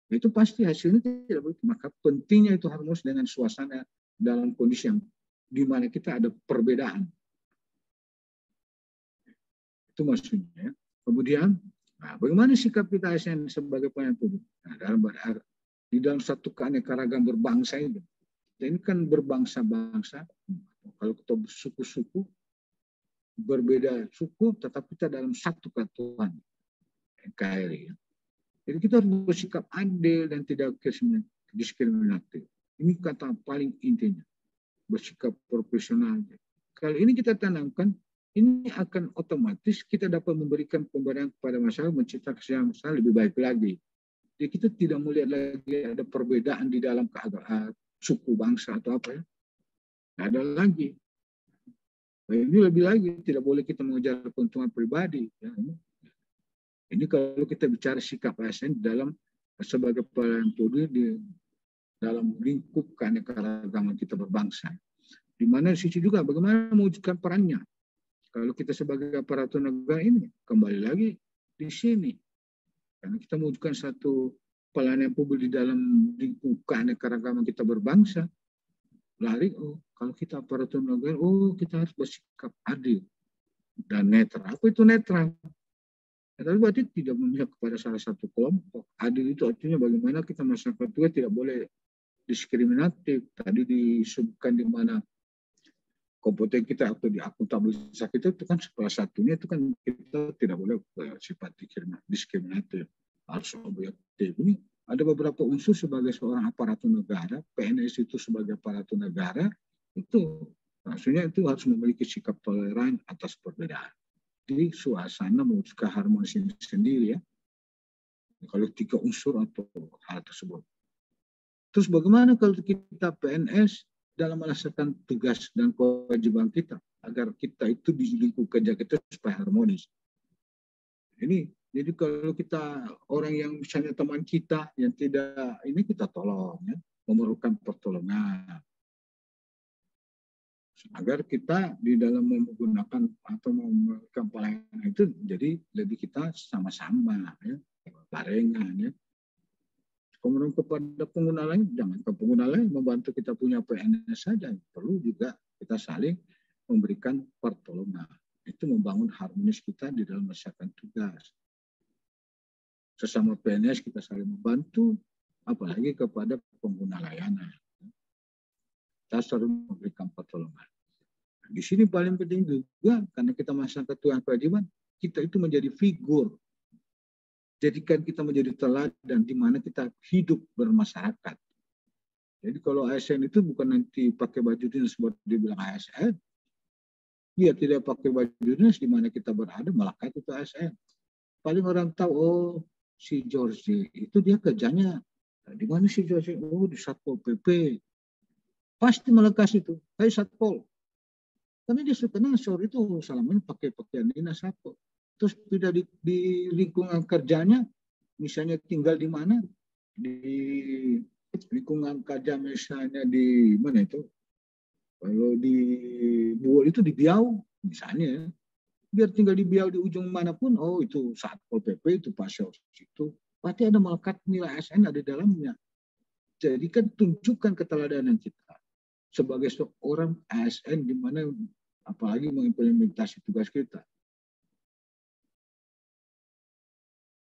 Itu pasti hasilnya tidak begitu. Maka pentingnya itu harmonis dengan suasana dalam kondisi yang di mana kita ada perbedaan. Itu maksudnya. Kemudian, bagaimana sikap kita ASN sebagai pelayan publik? Di dalam satu keanekaragaman berbangsa itu. Ini kan berbangsa-bangsa. Kalau kita suku-suku, berbeda suku, tetapi kita dalam satu kesatuan NKRI. Jadi kita harus bersikap adil dan tidak diskriminatif. Ini kata paling intinya. Bersikap profesional. Kalau ini kita tanamkan, ini akan otomatis kita dapat memberikan pemberdayaan kepada masyarakat, menciptakan kesejahteraan lebih baik lagi. Jadi kita tidak melihat lagi ada perbedaan di dalam suku bangsa atau apa ya. Tidak ada lagi. Nah, ini lebih lagi tidak boleh kita mengejar keuntungan pribadi. Ya. Ini kalau kita bicara sikap ASN dalam sebagai pelayan publik di dalam lingkup keanekaragaman kita berbangsa. Di mana di sisi juga bagaimana mewujudkan perannya. Kalau kita sebagai aparatur negara ini kembali lagi di sini. Karena kita mewujudkan satu pelayanan publik di dalam lingkup keanekaragaman kita berbangsa. Lari, kalau kita aparatur negara, kita harus bersikap adil dan netral. Apa itu netral? Netral berarti tidak memihak kepada salah satu kelompok. Adil itu artinya bagaimana kita masyarakat juga tidak boleh diskriminatif. Tadi disebutkan di mana kompeten kita atau di akuntabilitas kita itu kan salah satunya itu kan kita tidak boleh bersifat diskriminatif. Harus objektif. Ini ada beberapa unsur sebagai seorang aparatur negara, PNS itu sebagai aparatur negara, itu maksudnya itu harus memiliki sikap toleran atas perbedaan. Di suasana mewujudkan harmonis sendiri ya. Kalau 3 unsur atau hal tersebut. Terus bagaimana kalau kita PNS dalam melaksanakan tugas dan kewajiban kita agar kita itu di lingkup kerja kita supaya harmonis. Jadi kalau kita orang yang misalnya teman kita yang tidak ini kita tolong ya, memerlukan pertolongan. Agar kita di dalam menggunakan atau memberikan pelayanan itu jadi lebih kita sama-sama ya, barengan ya. Kemudian kepada pengguna lain, jangan ke pengguna lain membantu kita punya PNS saja, perlu juga kita saling memberikan pertolongan. Itu membangun harmonis kita di dalam melaksanakan tugas. Sesama PNS kita saling membantu, apalagi kepada pengguna layanan. Kita selalu memberikan pertolongan. Di sini paling penting juga, karena kita masyarakat Tuhan kewajiban, kita itu menjadi figur. Jadikan kita menjadi teladan di mana kita hidup bermasyarakat. Jadi kalau ASN itu bukan nanti pakai baju dinas buat dibilang ASN. Dia tidak pakai baju dinas di mana kita berada, melekat itu ASN. Paling orang tahu, si George itu dia kerjanya di mana si George? Di Satpol PP. Pasti melekat itu. Hai Satpol. Karena dia suka sore itu selama ini pakai pakaian dinas Satpol. Terus tidak di lingkungan kerjanya, misalnya tinggal di mana? Di lingkungan kerja misalnya di mana itu? Kalau di Buol itu di Biau misalnya, biar tinggal di Biau di ujung manapun, itu Satpol PP itu pasal itu, pasti ada melekat nilai ASN ada di dalamnya. Jadi kan tunjukkan keteladanan kita sebagai seorang ASN di mana apalagi mengimplementasi tugas kita.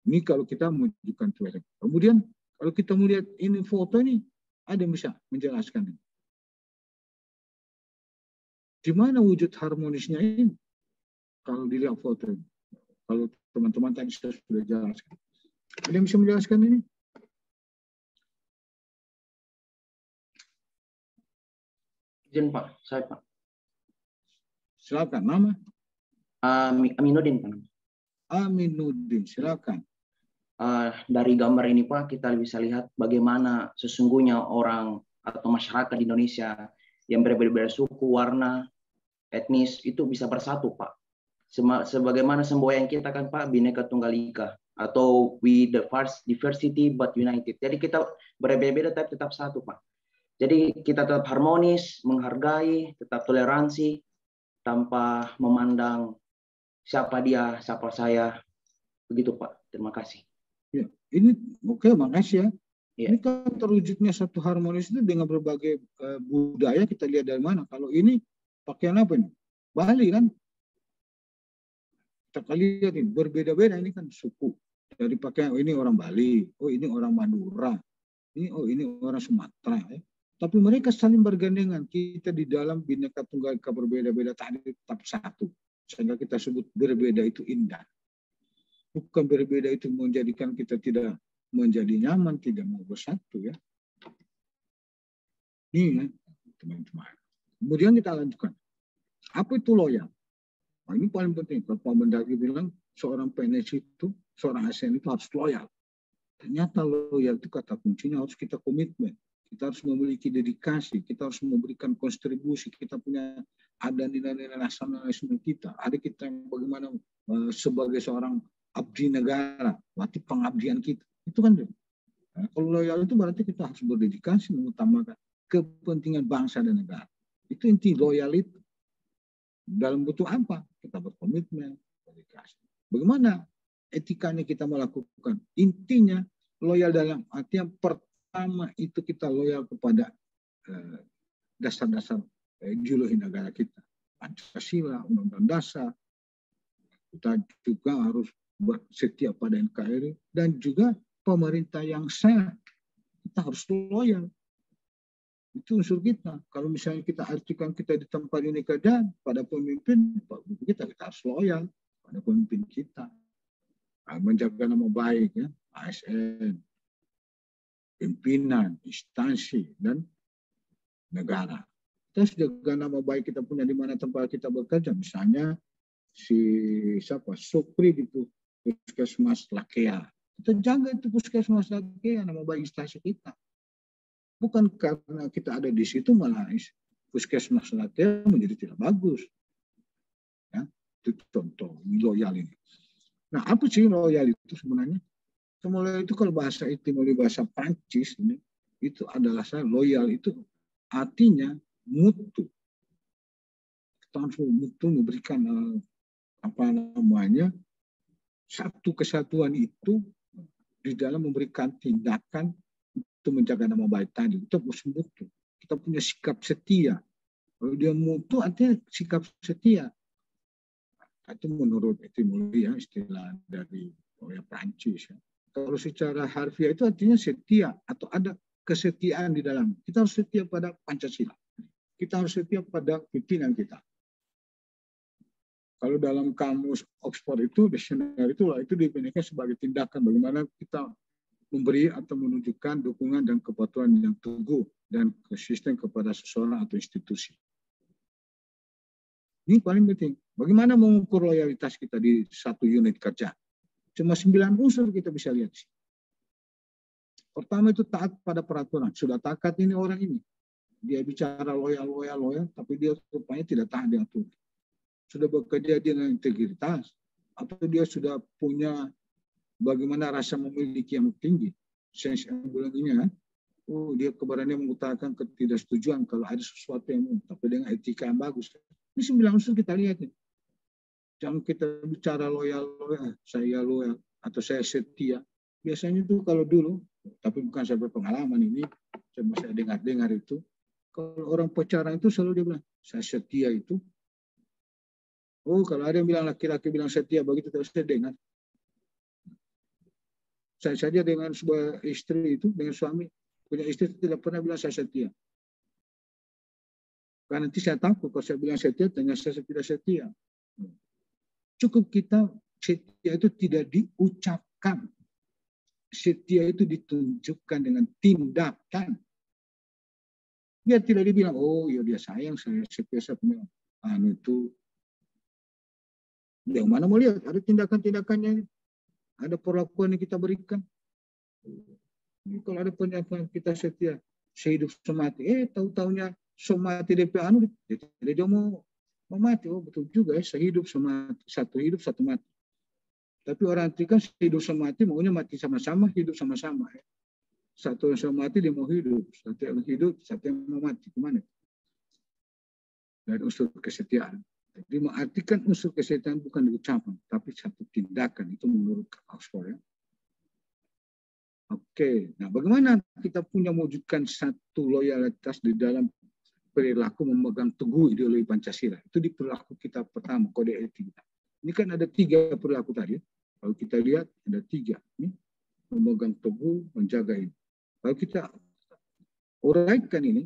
Ini kalau kita menunjukkan tugas. Kemudian kalau kita melihat ini foto ini, ada yang bisa menjelaskan ini. Di mana wujud harmonisnya ini? Kalau dilihat foto ini. Kalau teman-teman tadi saya sudah jelaskan. Ada yang bisa menjelaskan ini? Izin Pak, saya Pak. Silakan, nama? Aminuddin Pak. Aminuddin, silakan. Dari gambar ini Pak, kita bisa lihat bagaimana sesungguhnya orang atau masyarakat di Indonesia yang berbeda-beda suku, warna, etnis itu bisa bersatu Pak. sebagaimana semboyan kita kan Pak, Bhinneka Tunggal Ika, atau we the first diversity but united. Jadi kita berbeda-beda tapi tetap satu Pak. Jadi kita tetap harmonis, menghargai, tetap toleransi, tanpa memandang siapa dia, siapa saya. Begitu Pak, terima kasih. Ya, ini oke, makasih ya. Ini kan terwujudnya satu harmonis itu dengan berbagai budaya. Kita lihat dari mana. Kalau ini pakaian apa nih? Bali kan. Kita lihat ini berbeda-beda, ini kan suku. Dari pakaian, oh ini orang Bali, oh ini orang Madura, ini orang Sumatera. Ya. Tapi mereka saling bergandengan. Kita di dalam Bhinneka Tunggal Ika berbeda-beda tadi tetap satu. Sehingga kita sebut berbeda itu indah. Bukan berbeda itu menjadikan kita tidak menjadi nyaman, tidak mau bersatu ya. Ini ya, teman-teman. Kemudian kita lanjutkan. Apa itu loyal? Nah, ini paling penting. Kalau Pak Mendagri bilang seorang PNS itu, seorang ASN itu harus loyal. Ternyata loyal itu kata kuncinya harus kita komitmen. Kita harus memiliki dedikasi, kita harus memberikan kontribusi, kita punya ada nilai-nilai nasionalisme kita. Ada kita yang bagaimana sebagai seorang abdi negara, berarti pengabdian kita. Itu kan. Nah, kalau loyal itu berarti kita harus berdedikasi mengutamakan kepentingan bangsa dan negara. Itu inti loyal itu. Dalam bentuk apa? Kita berkomitmen, dedikasi. Bagaimana etikanya kita melakukan? Intinya loyal dalam artian pertama itu kita loyal kepada dasar-dasar ideologi negara kita. Pancasila, Undang-Undang Dasar. Kita juga harus setia pada NKRI dan juga pemerintah yang sah. Kita harus loyal. Itu unsur kita. Kalau misalnya kita artikan kita di tempat ini keadaan pada pemimpin kita harus loyal pada pemimpin kita. Menjaga nama baik ya, ASN, pimpinan, instansi dan negara. Kita harus jaga nama baik kita punya di mana tempat kita bekerja. Misalnya Supri di Puskesmas Lakea. Kita jaga itu Puskesmas Lakea, nama baik instansi kita. Bukan karena kita ada di situ malah Puskesmas Lakea menjadi tidak bagus. Ya, itu contoh loyal ini. Nah, apa sih loyal itu sebenarnya? Loyal itu kalau bahasa etimologi bahasa Prancis ini itu adalah loyal itu artinya mutu. Kita harus mutu memberikan satu kesatuan itu di dalam memberikan tindakan untuk menjaga nama baik tadi. Kita harus mutu. Kita punya sikap setia. Kalau dia mutu artinya sikap setia. Itu menurut etimologi ya, istilah dari Prancis. Ya. Kalau secara harfiah itu artinya setia atau ada kesetiaan di dalam. Kita harus setia pada Pancasila. Kita harus setia pada pimpinan kita. Kalau dalam kamus Oxford itu, dictionary itu definisikan sebagai tindakan bagaimana kita memberi atau menunjukkan dukungan dan kepatuhan yang teguh dan konsisten kepada seseorang atau institusi. Ini paling penting. Bagaimana mengukur loyalitas kita di satu unit kerja? Cuma 9 unsur kita bisa lihat. Pertama itu taat pada peraturan. Sudah taat ini orang ini. Dia bicara loyal, tapi dia rupanya tidak taat di aturan. Sudah bekerja dengan integritas, atau dia sudah punya bagaimana rasa memiliki yang tinggi. Sense yang bilang ini kan, dia keberanian mengutarakan ketidaksetujuan kalau ada sesuatu yang tapi dengan etika yang bagus. Ini 9 unsur kita lihat nih. Jangan kita bicara loyal, saya loyal atau saya setia. Biasanya itu kalau dulu, tapi bukan saya berpengalaman ini, saya dengar itu. Kalau orang pacaran itu selalu dia bilang, saya setia itu. Oh, kalau ada yang bilang laki-laki bilang setia, begitu terus saya dengar. Saya saja dengan sebuah istri itu, dengan suami, punya istri tidak pernah bilang saya setia. Karena nanti saya takut kalau saya bilang setia, ternyata saya tidak setia. Cukup kita setia itu tidak diucapkan. Setia itu ditunjukkan dengan tindakan. Dia tidak dibilang, oh ya dia sayang, saya setia, saya punya itu. Yang mana mau lihat, ada tindakan-tindakannya, ada perlakuan yang kita berikan. Kalau ada penyampaian kita setia, sehidup semati, tahu-tahunya semati DP dia mau mau mati. Oh betul juga ya, sehidup semati, satu hidup satu mati. Tapi orang itu kan hidup sama mati, maunya mati sama-sama, hidup sama-sama. Ya. Satu yang sama mati dia mau hidup, satu yang hidup, satu yang mau mati. Kemana? Dari unsur kesetiaan. Jadi mengartikan unsur kesetiaan bukan ucapan, tapi satu tindakan. Itu menurut Oxford. Ya. Oke, nah bagaimana kita punya mewujudkan satu loyalitas di dalam perilaku memegang teguh ideologi Pancasila? Itu di perilaku kita pertama, kode etik kita. Ini kan ada 3 perilaku tadi. Kalau kita lihat ada 3. Ini memegang teguh, menjaga ini. Kalau kita uraikan ini,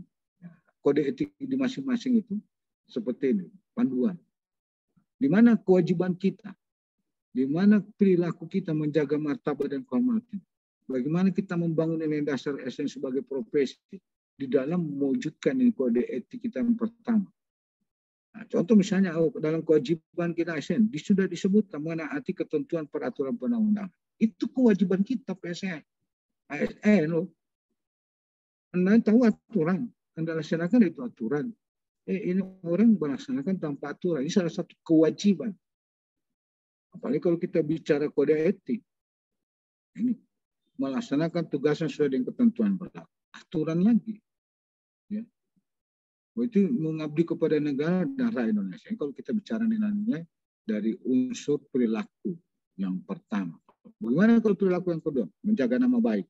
kode etik di masing-masing itu seperti ini, panduan. Di mana kewajiban kita, di mana perilaku kita menjaga martabat dan kehormatan. Bagaimana kita membangun nilai dasar esensi sebagai profesi di dalam mewujudkan ini kode etik kita yang pertama. Nah, contoh misalnya dalam kewajiban kita ASN sudah disebut menaati ketentuan peraturan perundang-undangan. Itu kewajiban kita PSN. ASN loh. Anda tahu aturan, Anda laksanakan itu aturan. Ini orang melaksanakan tanpa aturan. Ini salah satu kewajiban. Apalagi kalau kita bicara kode etik. Ini melaksanakan tugasnya sesuai dengan ketentuan berlaku. Aturan lagi. Ya. Itu mengabdi kepada negara dan rakyat Indonesia. Kalau kita bicara nilai-nilai dari unsur perilaku yang pertama. Bagaimana kalau perilaku yang kedua? Menjaga nama baik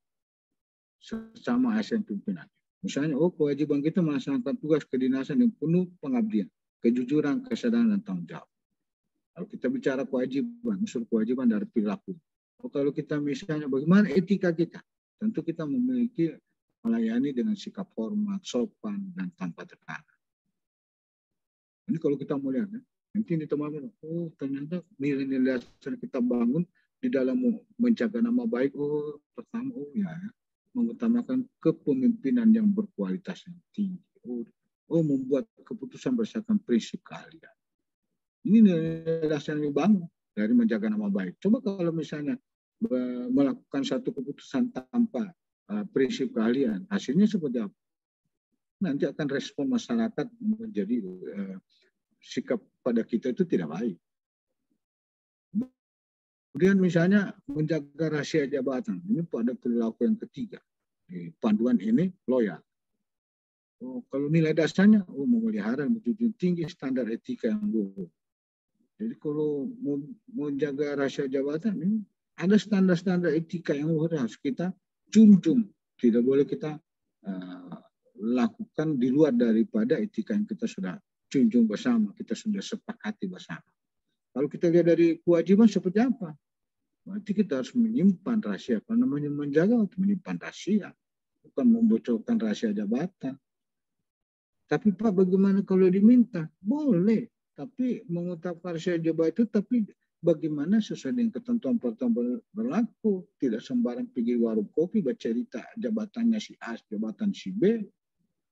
sesama ASN pimpinan. Misalnya, kewajiban kita melaksanakan tugas kedinasan yang penuh pengabdian, kejujuran, kesadaran, dan tanggung jawab. Kalau kita bicara kewajiban, unsur kewajiban dari perilaku. Kalau kita misalnya bagaimana etika kita, tentu kita memiliki melayani dengan sikap hormat, sopan, dan tanpa tekanan. Ini kalau kita mau lihat, ya. Nanti teman-teman, ternyata nilai-nilai dasar kita bangun di dalam menjaga nama baik. Pertama, mengutamakan kepemimpinan yang berkualitas yang tinggi. Membuat keputusan berdasarkan prinsip keahlian. Ini nilai dasar yang dibangun dari menjaga nama baik. Coba kalau misalnya melakukan satu keputusan tanpa prinsip keahlian, hasilnya seperti apa? Nanti akan respon masyarakat menjadi sikap pada kita itu tidak baik. Kemudian misalnya menjaga rahasia jabatan, ini pada perilaku yang ketiga. Di panduan ini loyal. Kalau nilai dasarnya, memelihara menjunjung tinggi standar etika yang luhur. Jadi kalau mau menjaga rahasia jabatan ini ada standar-standar etika yang harus kita junjung. Tidak boleh kita lakukan di luar daripada etika yang kita sudah junjung bersama, kita sudah sepakati bersama. Kalau kita lihat dari kewajiban seperti apa? Berarti kita harus menyimpan rahasia. Apa namanya menjaga untuk menyimpan rahasia, bukan membocorkan rahasia jabatan. Tapi Pak, bagaimana kalau diminta? Boleh, tapi mengungkapkan rahasia jabatan itu, tapi bagaimana sesuai dengan ketentuan peraturan berlaku. Tidak sembarang pergi warung kopi bercerita jabatannya si A, jabatan si B.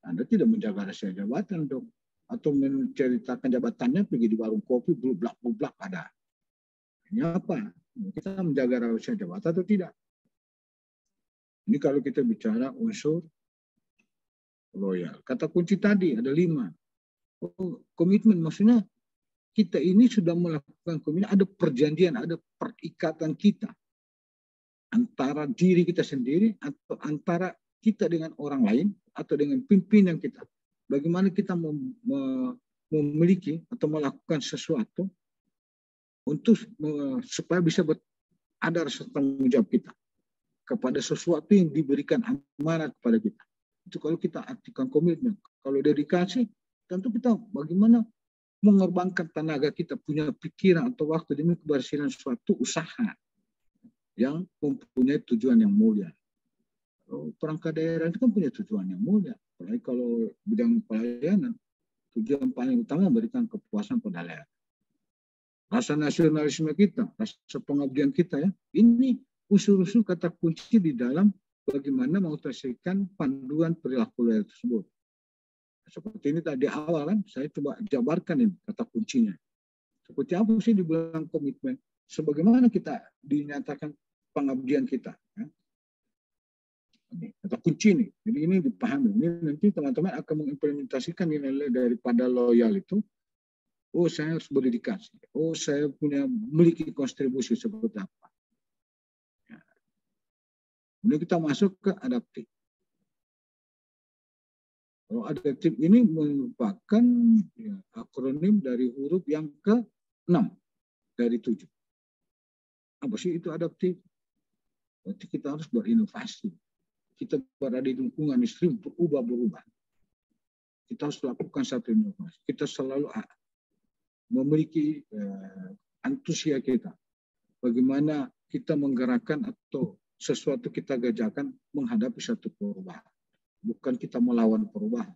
Anda tidak menjaga rahasia jabatan dong. Atau menceritakan jabatannya pergi di warung kopi, blublak ada. Ini apa? Kita menjaga rahasia jabatan atau tidak? Ini kalau kita bicara unsur loyal. Kata kunci tadi ada 5. Komitmen maksudnya kita ini sudah melakukan komitmen, ada perjanjian, ada perikatan kita antara diri kita sendiri atau antara kita dengan orang lain atau dengan pimpinan kita. Bagaimana kita memiliki atau melakukan sesuatu untuk supaya bisa ada rasa tanggung jawab kita kepada sesuatu yang diberikan amanat kepada kita. Itu kalau kita artikan komitmen. Kalau dedikasi, tentu kita bagaimana mengorbankan tenaga kita, punya pikiran atau waktu demi keberhasilan suatu usaha yang mempunyai tujuan yang mulia. Perangkat daerah itu kan punya tujuan yang mulia. Apalagi kalau bidang pelayanan, tujuan paling utama memberikan kepuasan pada daerah. Rasa nasionalisme kita, rasa pengabdian kita ya, ini unsur-unsur kata kunci di dalam bagaimana mengoperasikan panduan perilaku loyal tersebut. Seperti ini tadi awal kan, saya coba jabarkan ini kata kuncinya. Seperti apa sih dibilang komitmen? Sebagaimana kita dinyatakan pengabdian kita. Ya. Kata kunci ini. Jadi ini dipahami. Ini nanti teman-teman akan mengimplementasikan nilai daripada loyal itu Oh, saya harus berdedikasi. Oh, saya memiliki kontribusi seperti apa. Ya. Kemudian kita masuk ke adaptif. Kalau adaptif ini merupakan akronim dari huruf yang ke-6 dari 7. Apa sih itu adaptif? Berarti kita harus berinovasi. Kita berada di lingkungan istri berubah-berubah. Kita harus lakukan satu inovasi. Kita selalu memiliki antusias kita. Bagaimana kita menggerakkan atau sesuatu kita gajakan menghadapi satu perubahan. Bukan kita melawan perubahan.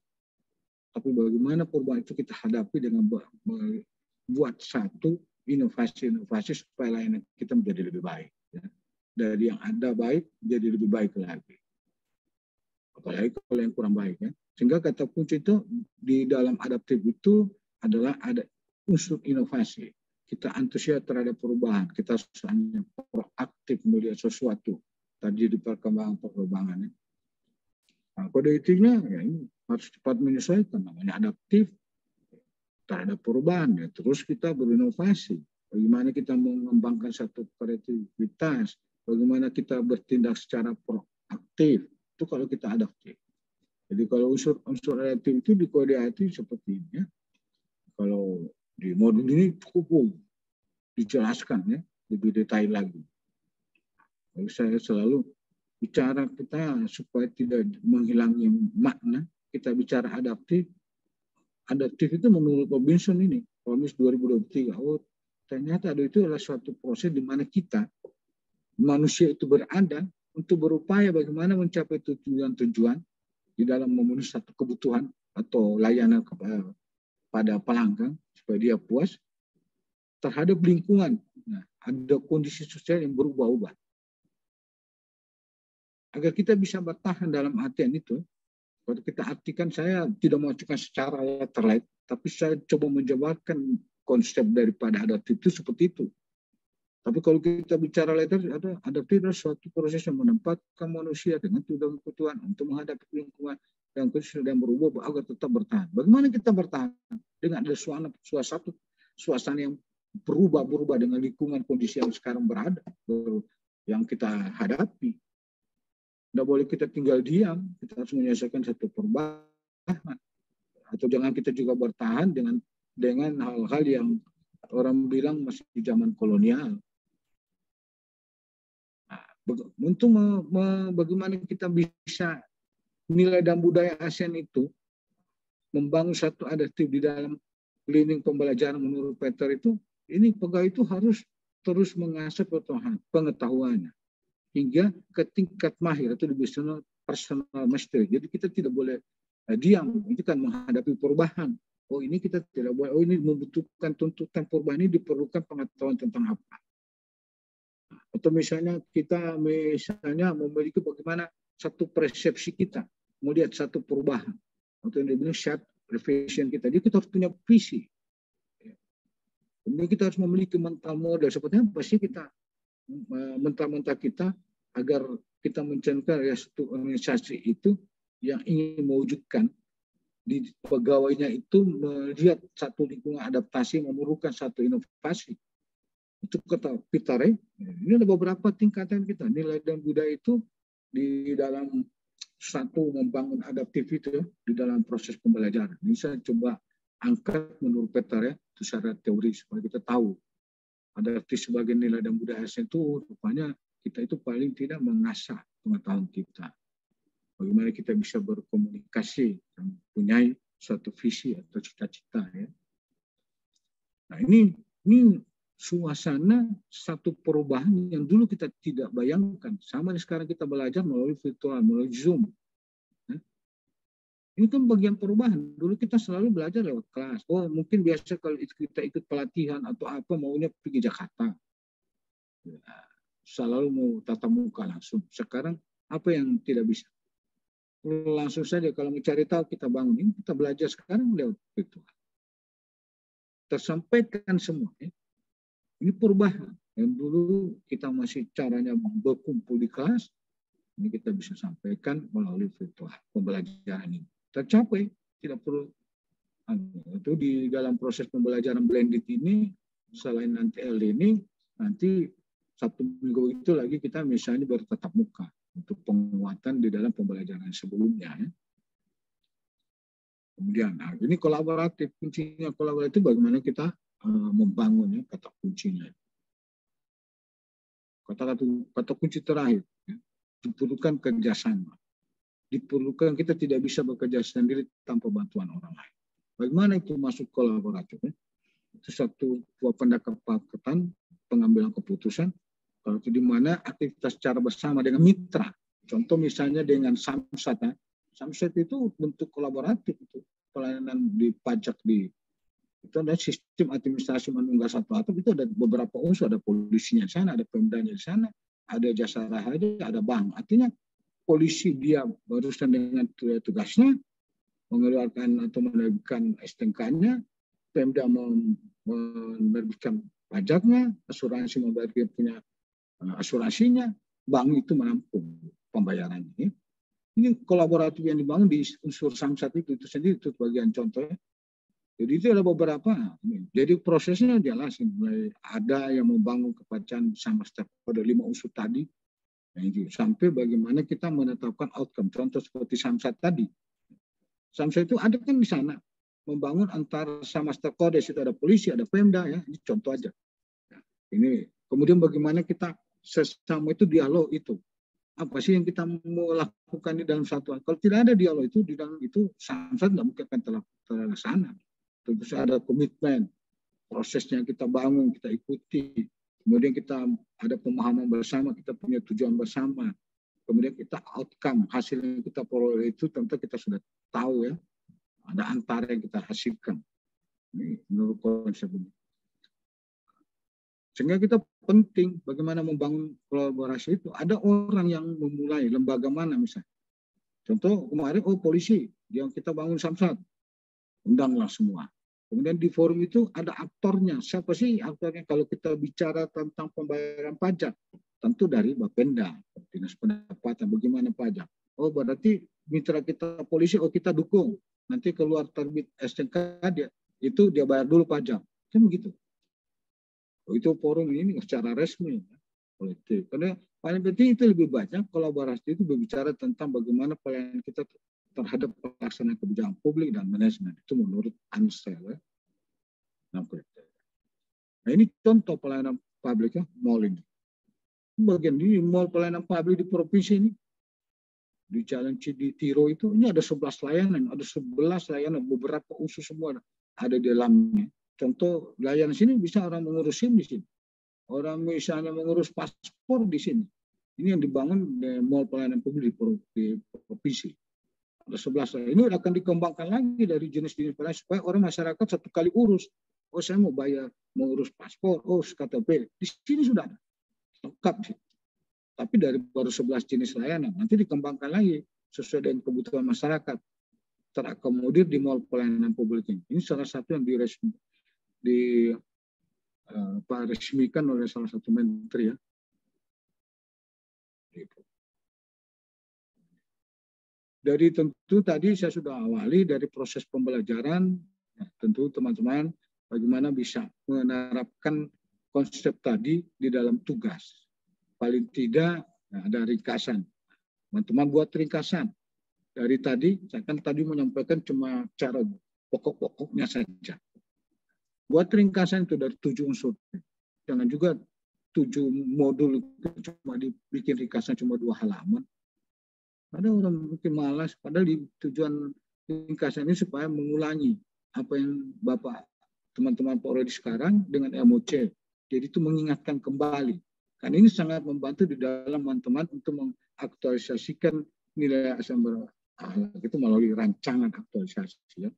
Tapi bagaimana perubahan itu kita hadapi dengan membuat satu inovasi-inovasi supaya layanan kita menjadi lebih baik. Ya. Dari yang ada baik menjadi lebih baik lagi. Apalagi kalau yang kurang baik. Ya. Sehingga kata kunci itu di dalam adaptif itu adalah ada unsur inovasi. Kita antusias terhadap perubahan. Kita hanya proaktif melihat sesuatu. Tadi di perkembangan. Nah, kode etiknya ya ini harus cepat menyesuaikan, namanya adaptif terhadap perubahan. Ya. Terus kita berinovasi. Bagaimana kita mengembangkan satu kreativitas. Bagaimana kita bertindak secara proaktif. Itu kalau kita adaptif. Jadi kalau unsur adaptif itu di kode etik seperti ini. Ya. Kalau di modul ini cukup dijelaskan ya lebih detail lagi. Jadi saya selalu bicara kita supaya tidak menghilangi makna. Kita bicara adaptif. Adaptif itu menurut Robinson ini, Promis 2023. Oh, ternyata itu adalah suatu proses di mana kita, manusia itu berada untuk berupaya bagaimana mencapai tujuan-tujuan di dalam memenuhi satu kebutuhan atau layanan pada pelanggan supaya dia puas terhadap lingkungan. Nah, ada kondisi sosial yang berubah-ubah. Agar kita bisa bertahan dalam artian itu, kalau kita artikan, saya tidak mengajukan secara letterlight, tapi saya coba menjabarkan konsep daripada adaptif itu seperti itu. Tapi kalau kita bicara letter, adaptif adalah suatu proses yang menempatkan manusia dengan kebutuhan untuk menghadapi lingkungan dan kondisi yang berubah agar tetap bertahan. Bagaimana kita bertahan? Dengan ada suasana yang berubah dengan lingkungan kondisi yang sekarang berada, yang kita hadapi. Tidak boleh kita tinggal diam, kita harus menyelesaikan satu perubahan. Atau jangan kita juga bertahan dengan hal-hal yang orang bilang masih di zaman kolonial. Nah, untuk bagaimana kita bisa nilai dan budaya ASEAN itu membangun satu adaptif di dalam cleaning pembelajaran menurut Peter itu, ini pegawai itu harus terus mengasah pengetahuannya hingga ke tingkat mahir atau personal mastery. Jadi kita tidak boleh diam, itu kan menghadapi perubahan. Oh ini kita tidak boleh, oh ini membutuhkan tuntutan perubahan, ini diperlukan pengetahuan tentang apa. Atau misalnya kita memiliki bagaimana satu persepsi kita melihat satu perubahan. Atau yang dibilang shared revision kita. Jadi kita harus punya visi. Kemudian kita harus memiliki mental model. Seperti apa sih kita mental kita agar kita mencantumkan satu organisasi itu yang ingin mewujudkan di pegawainya itu melihat satu lingkungan adaptasi memerlukan satu inovasi. Itu kata Peter. Ini ada beberapa tingkatan kita. Nilai dan budaya itu di dalam satu membangun adaptif itu di dalam proses pembelajaran. Ini saya coba angkat menurut Peter itu secara teori supaya kita tahu. Adaptif sebagai nilai dan budaya itu rupanya kita itu paling tidak mengasah pengetahuan kita. Bagaimana kita bisa berkomunikasi dan mempunyai suatu visi atau cita-cita. Ya. Nah ini suasana satu perubahan yang dulu kita tidak bayangkan. Sama sekarang kita belajar melalui virtual, melalui Zoom. Ini kan bagian perubahan. Dulu kita selalu belajar lewat kelas. Oh, mungkin biasa kalau kita ikut pelatihan atau apa maunya pergi Jakarta. Ya, selalu mau tatap muka langsung. Sekarang apa yang tidak bisa? Langsung saja kalau mencari tahu kita bangun. Ini kita belajar sekarang lewat virtual. Tersampaikan semua. Ya. Ini perubahan. Yang dulu kita masih caranya berkumpul di kelas. Ini kita bisa sampaikan melalui virtual pembelajaran ini. Tercapai, tidak perlu Itu di dalam proses pembelajaran blended ini, selain nanti ini, nanti Sabtu Minggu itu lagi kita misalnya bertatap muka untuk penguatan di dalam pembelajaran sebelumnya. Ya. Kemudian, nah, ini kolaboratif. Kuncinya kolaboratif bagaimana kita membangunnya, kata kuncinya. Kata kunci terakhir, ya, diperlukan kerjasama. Diperlukan, kita tidak bisa bekerja sendiri tanpa bantuan orang lain. Bagaimana itu masuk kolaboratif? Ya? Itu satu pendekatan pengambilan keputusan, kalau itu di mana aktivitas secara bersama dengan mitra. Contoh misalnya dengan Samsat. Ya. Samsat itu bentuk kolaboratif, itu pelayanan di pajak itu ada sistem administrasi menunggal satu atap, itu ada beberapa unsur, ada polisinya di sana, ada pemdanya di sana, ada jasa raharja, ada bank. Artinya polisi dia berurusan dengan tugasnya, mengeluarkan atau menerbitkan STNK-nya, Pemda menerbitkan pajaknya, asuransi membayar punya asuransinya, bank itu menampung pembayarannya. Ini kolaboratif yang dibangun di unsur Samsat itu sendiri, itu bagian contohnya. Jadi itu ada beberapa. Jadi prosesnya jelas, mulai ada yang membangun kepercayaan sama stakeholder 5 unsur tadi, sampai bagaimana kita menetapkan outcome. Contoh seperti Samsat tadi. Samsat itu ada kan di sana, membangun antar sama stakeholder, itu ada polisi, ada Pemda, ya. Ini contoh aja. Ini kemudian bagaimana kita sesama itu dialog itu. Apa sih yang kita mau lakukan di dalam satuan? Kalau tidak ada dialog itu di dalam itu, Samsat tidak mungkin akan terlaksana. Tentu saja ada komitmen, prosesnya kita bangun, kita ikuti. Kemudian kita ada pemahaman bersama, kita punya tujuan bersama. Kemudian kita outcome, hasil yang kita peroleh itu tentu kita sudah tahu, ya. Ada antara yang kita hasilkan. Ini menurut konsep ini. Sehingga kita penting bagaimana membangun kolaborasi itu. Ada orang yang memulai, lembaga mana misalnya. Contoh kemarin, polisi, yang kita bangun Samsat. Undanglah semua. Kemudian di forum itu ada aktornya. Siapa sih aktornya kalau kita bicara tentang pembayaran pajak? Tentu dari Bapenda, Dinas Pendapatan, bagaimana pajak. Oh, berarti mitra kita polisi, kita dukung. Nanti keluar terbit STNK, dia bayar dulu pajak. Kan begitu. Itu forum ini secara resmi. Politik. Karena paling penting itu lebih banyak kolaborasi itu berbicara tentang bagaimana pelayanan kita terhadap pelaksanaan kebijakan publik dan manajemen. Itu menurut Ansel. Ya. Nah, ini contoh pelayanan publiknya, mall ini. Bagian ini mall pelayanan publik di provinsi ini. Di Jalan Ciditiro itu, ini ada 11 layanan. Ada 11 layanan, beberapa unsur semua ada di dalamnya. Contoh layanan sini bisa orang mengurus SIM di sini. Orang misalnya mengurus paspor di sini. Ini yang dibangun di mall pelayanan publik di provinsi. Ada 11 layanan. Ini akan dikembangkan lagi dari jenis-jenis pelayanan supaya orang masyarakat satu kali urus. Oh, saya mau bayar, mau urus paspor, KTP. Di sini sudah ada. Lengkap sih. Tapi dari baru 11 jenis layanan. Nanti dikembangkan lagi sesuai dengan kebutuhan masyarakat. Terakomodir di mall pelayanan publik ini. Ini salah satu yang diresmikan oleh salah satu menteri, ya. Dari tentu tadi saya sudah awali dari proses pembelajaran, ya, tentu teman-teman bagaimana bisa menerapkan konsep tadi di dalam tugas. Paling tidak ada ringkasan. Teman-teman buat ringkasan. Dari tadi, saya kan tadi menyampaikan cuma cara pokok-pokoknya saja. Buat ringkasan itu dari 7 unsur. Jangan juga 7 modul itu cuma dibikin ringkasan cuma 2 halaman. Ada orang mungkin malas, padahal di tujuan ringkasan ini supaya mengulangi apa yang Bapak teman-teman Polri sekarang dengan MOC. Jadi itu mengingatkan kembali. Karena ini sangat membantu di dalam teman-teman untuk mengaktualisasikan nilai asam berakhlak itu melalui rancangan aktualisasi. Ya.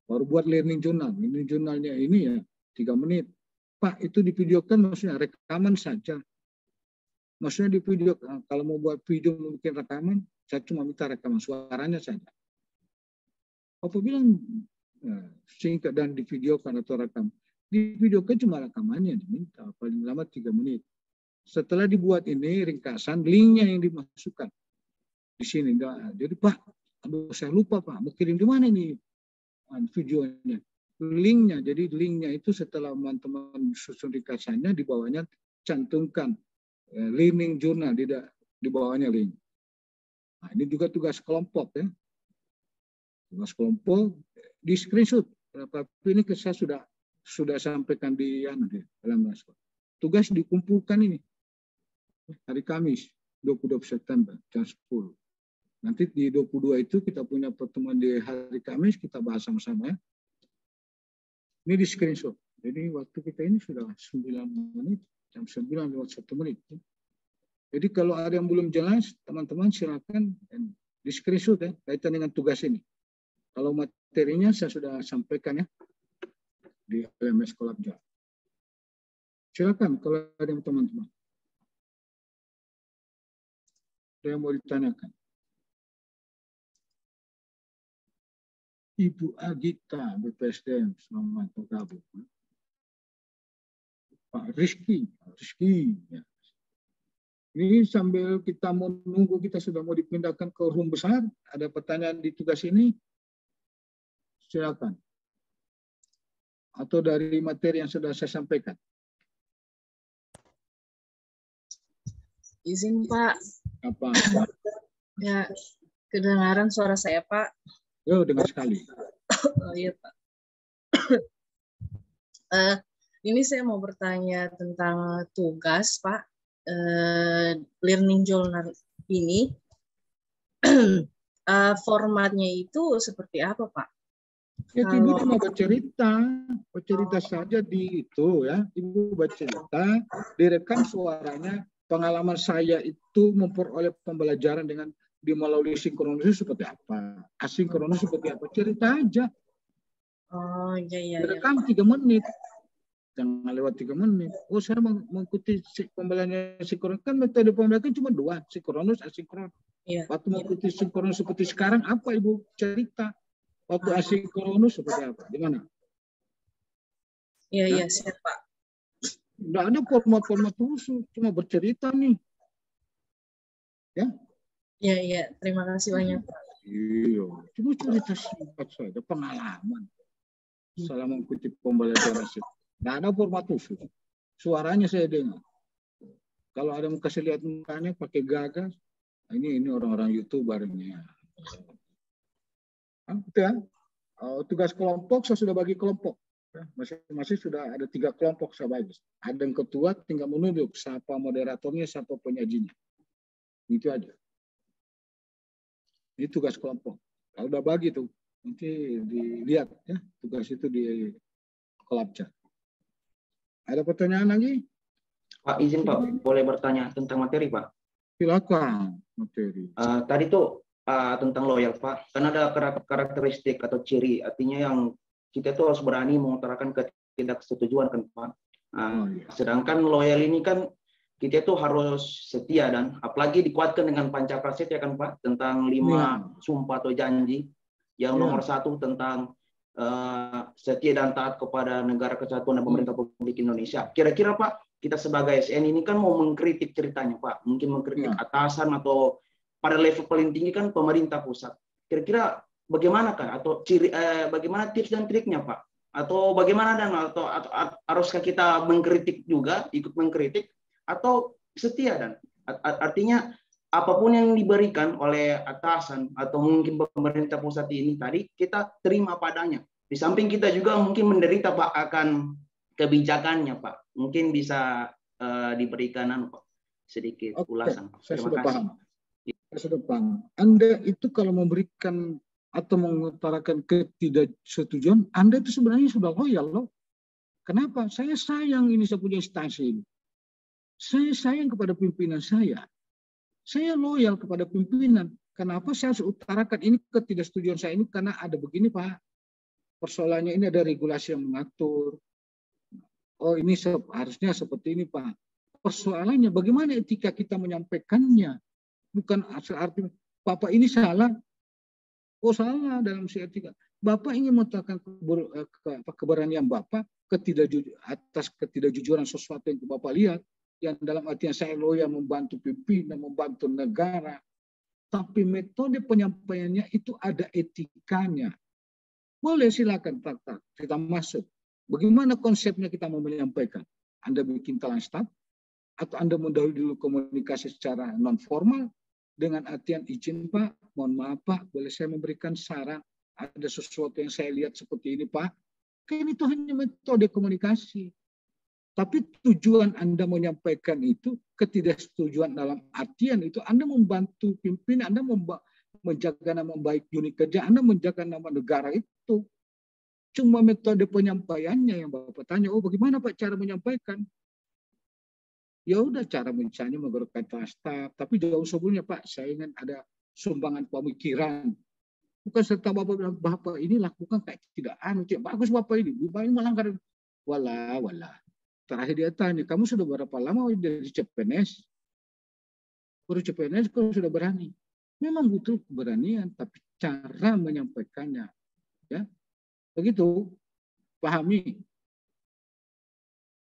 Baru buat learning journal. Learning journalnya ini ya 3 menit. Pak, itu divideokan maksudnya rekaman saja. Maksudnya di video, kalau mau buat video mungkin rekaman, saya cuma minta rekaman suaranya saja. Apa bilang singkat dan divideokan atau rekam. Divideokan cuma rekamannya diminta, paling lama 3 menit. Setelah dibuat ini ringkasan, linknya yang dimasukkan di sini. Jadi Pak, aduh saya lupa Pak, mau kirim di mana ini? videonya, linknya. Jadi linknya itu setelah teman-teman susun ringkasannya, di bawahnya cantumkan learning journal, di bawahnya link. Nah, ini juga tugas kelompok ya. Tugas kelompok di screenshot. Tapi ini saya sudah sampaikan di dalam naskah. Tugas dikumpulkan ini hari Kamis 22 September jam 10. Nanti di 22 itu kita punya pertemuan di hari Kamis, kita bahas sama-sama ya. Ini di screenshot. Jadi waktu kita ini sudah 9 menit, jam 9 lewat 1 menit. Jadi kalau ada yang belum jelas, teman-teman silakan di screenshot ya, kaitan dengan tugas ini. Kalau materinya saya sudah sampaikan ya di LMS Kolabja. Silakan kalau ada yang teman-teman. Ada yang mau ditanyakan. Ibu Agita, BPSDM, selamat bergabung. Pak Rizky. Ya. Ini sambil kita menunggu, kita sudah mau dipindahkan ke room besar. Ada pertanyaan di tugas ini? Silakan. Atau dari materi yang sudah saya sampaikan? Izin Pak. Apa? Ya, kedengaran suara saya Pak. Yo, dengar sekali. Oh iya Pak. Ini saya mau bertanya tentang tugas Pak. Learning journal ini. Formatnya itu seperti apa Pak? Ya, Ibu cuma bercerita saja di itu ya. Ibu bercerita, direkam suaranya. Pengalaman saya itu memperoleh pembelajaran dengan melalui sinkronis seperti apa, asinkronis seperti apa, cerita aja. Oh iya. Direkam 3 menit, jangan lewat 3 menit. Oh saya mengikuti pembelajaran sinkronis, kan metode pembelajaran cuma 2, sinkronus, asinkron. Iya. Waktu mengikuti sinkronus seperti sekarang, apa Ibu cerita? Waktu asinkronus seperti apa? Gimana? Iya, siap Pak. Nggak ada format-format khusus, cuma bercerita nih. Ya. Iya. Terima kasih banyak Pak. Iya, cuma cerita singkat saja, pengalaman. Salah mengikuti pembelajaran. Nggak ada format khusus. Suaranya saya dengar. Kalau ada yang kasih lihat mukanya pakai gagas, ini orang-orang YouTuber ini. Ya. Tugas kelompok saya sudah bagi kelompok. Masing-masing sudah ada 3 kelompok saya bagi. Ada yang ketua, tinggal menunjuk siapa moderatornya, siapa penyajinya. Itu aja. Ini tugas kelompok. Kalau udah bagi tuh, nanti dilihat ya tugas itu di Kolabja. Ada pertanyaan lagi? Pak, izin Pak, boleh bertanya tentang materi Pak? Silakan materi. Tadi tuh tentang loyal Pak, kan ada karakteristik atau ciri, artinya yang kita tuh harus berani mengutarakan ketidaksetujuan kan Pak. Sedangkan loyal ini kan kita tuh harus setia, dan apalagi dikuatkan dengan Pancaprasetya kan Pak, tentang 5 sumpah atau janji. Yang nomor 1 tentang setia dan taat kepada negara kesatuan dan pemerintah Republik Indonesia. Kira-kira Pak, kita sebagai SN ini kan mau mengkritik ceritanya Pak, mungkin mengkritik atasan atau pada level paling tinggi kan pemerintah pusat. Kira-kira bagaimana kan, atau bagaimana tips dan triknya Pak? Atau bagaimana, dan atau haruskah kita mengkritik juga, ikut mengkritik, atau setia? Dan artinya apapun yang diberikan oleh atasan atau mungkin pemerintah pusat ini tadi, kita terima padanya. Di samping kita juga mungkin menderita Pak akan kebijakannya Pak. Mungkin bisa diberikan Pak sedikit ulasan. Saya sudah paham. Saya sudah paham. Anda itu kalau memberikan atau mengutarakan ketidaksetujuan, Anda itu sebenarnya sudah loyal loh. Kenapa? Saya sayang ini, saya punya instansi ini. Saya sayang kepada pimpinan saya. Saya loyal kepada pimpinan. Kenapa saya harus utarakan ini ketidaksetujuan saya ini? Karena ada begini Pak. Persoalannya ini ada regulasi yang mengatur. Oh ini harusnya seperti ini Pak. Persoalannya bagaimana etika kita menyampaikannya. Bukan arti Bapak ini salah. Oh salah dalam si etika. Bapak ingin mengatakan keberanian Bapak atas ketidakjujuran sesuatu yang Bapak lihat. Yang dalam artinya saya loyal membantu pimpinan, membantu negara. Tapi metode penyampaiannya itu ada etikanya. Boleh, silakan. Tak. Kita masuk. Bagaimana konsepnya kita mau menyampaikan? Anda bikin talang staf? Atau Anda mendahului dulu komunikasi secara non-formal dengan artian izin Pak, mohon maaf Pak, boleh saya memberikan saran, ada sesuatu yang saya lihat seperti ini Pak. Kan itu hanya metode komunikasi. Tapi tujuan Anda menyampaikan itu ketidaksetujuan dalam artian itu Anda membantu pimpinan, Anda menjaga nama baik unit kerja, Anda menjaga nama negara itu. Cuma metode penyampaiannya yang Bapak tanya, oh bagaimana Pak cara menyampaikan? Ya udah cara misalnya menggerakkan staf, tapi jauh sebelumnya Pak, saya ingin ada sumbangan pemikiran. Bukan serta Bapak bilang, Bapak ini lakukan kayak tidak bagus Bapak ini melanggar. Walah. Terakhir dia tanya, kamu sudah berapa lama dari CPNS? Baru CPNS kau sudah berani. Memang butuh keberanian, tapi cara menyampaikannya. Ya, begitu, pahami.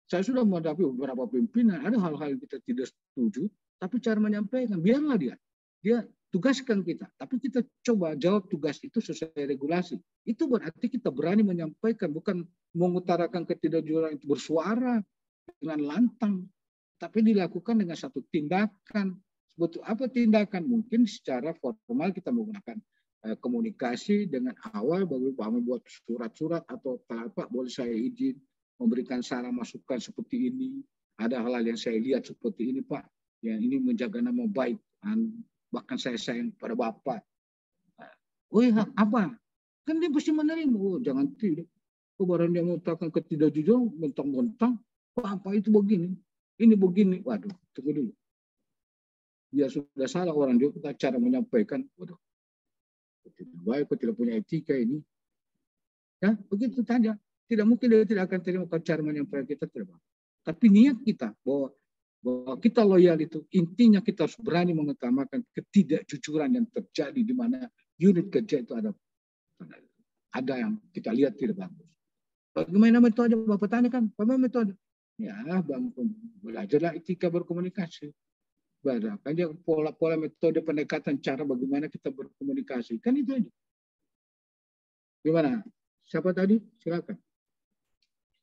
Saya sudah menghadapi beberapa pimpinan, ada hal-hal yang kita tidak setuju, tapi cara menyampaikan, biarlah dia tugaskan kita, tapi kita coba jawab tugas itu sesuai regulasi. Itu berarti kita berani menyampaikan, bukan mengutarakan ketidakjujuran itu bersuara dengan lantang, tapi dilakukan dengan satu tindakan. Betul apa tindakan? Mungkin secara formal kita menggunakan komunikasi dengan awal, bagaimana buat surat-surat atau Pak boleh saya izin memberikan saran masukan seperti ini. Ada hal-hal yang saya lihat seperti ini Pak, yang ini menjaga nama baik. Bahkan saya sayang pada Bapak. Oh ya, apa? Kan dia pasti menerima. Oh, jangan tidak. Oh, barang dia mengatakan ketidakjujuran, mentang-mentang, apa itu begini? Ini begini. Waduh, tunggu dulu. Dia sudah salah orang juga cara menyampaikan. Waduh, tidak baik, tidak punya etika ini. Ya, begitu saja. Tidak mungkin dia tidak akan terima cara menyampaikan kita tidak. Tapi niat kita bahwa kita loyal itu, intinya kita harus berani mengutamakan ketidakjujuran yang terjadi di mana unit kerja itu ada yang kita lihat tidak bagus. Bagaimana metode? Bapak tanya kan, bagaimana metode? Ya, belajarlah etika berkomunikasi. Aja pola-pola metode pendekatan cara bagaimana kita berkomunikasi. Kan itu aja. Gimana? Siapa tadi? Silakan.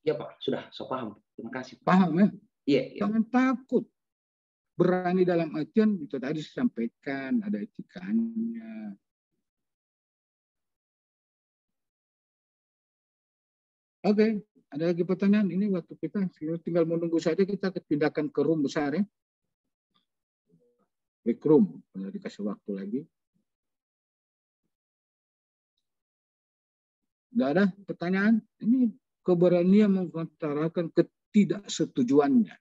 Ya Pak, sudah, saya paham. Terima kasih. Paham ya? Iya. Jangan takut. Berani dalam artian itu tadi disampaikan, ada etikanya. Oke, ada lagi pertanyaan? Ini waktu kita tinggal menunggu saja, kita pindahkan ke room besar ya. Break room, kalau dikasih waktu lagi. Tidak ada pertanyaan? Ini keberanian mengutarakan ketidaksetujuannya.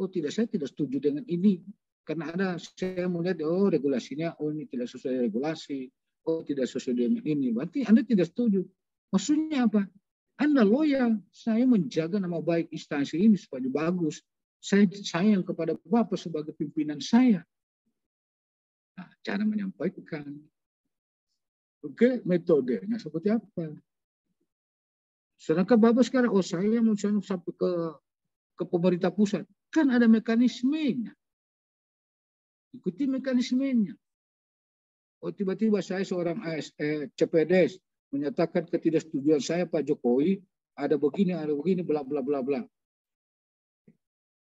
Oh tidak, saya tidak setuju dengan ini. Karena ada, saya melihat, oh regulasinya, oh ini tidak sesuai regulasi. Oh tidak sesuai dengan ini. Berarti Anda tidak setuju. Maksudnya apa? Anda loyal. Saya menjaga nama baik instansi ini supaya bagus. Saya sayang kepada Bapak sebagai pimpinan saya. Nah, cara menyampaikan. Oke, metodenya seperti apa? Sedangkan Bapak sekarang, oh saya mau sampai ke pemerintah pusat. Kan ada mekanismenya. Ikuti mekanismenya. Oh tiba-tiba saya seorang CPNS menyatakan ketidaksetujuan saya Pak Jokowi, ada begini, bla bla bla bla.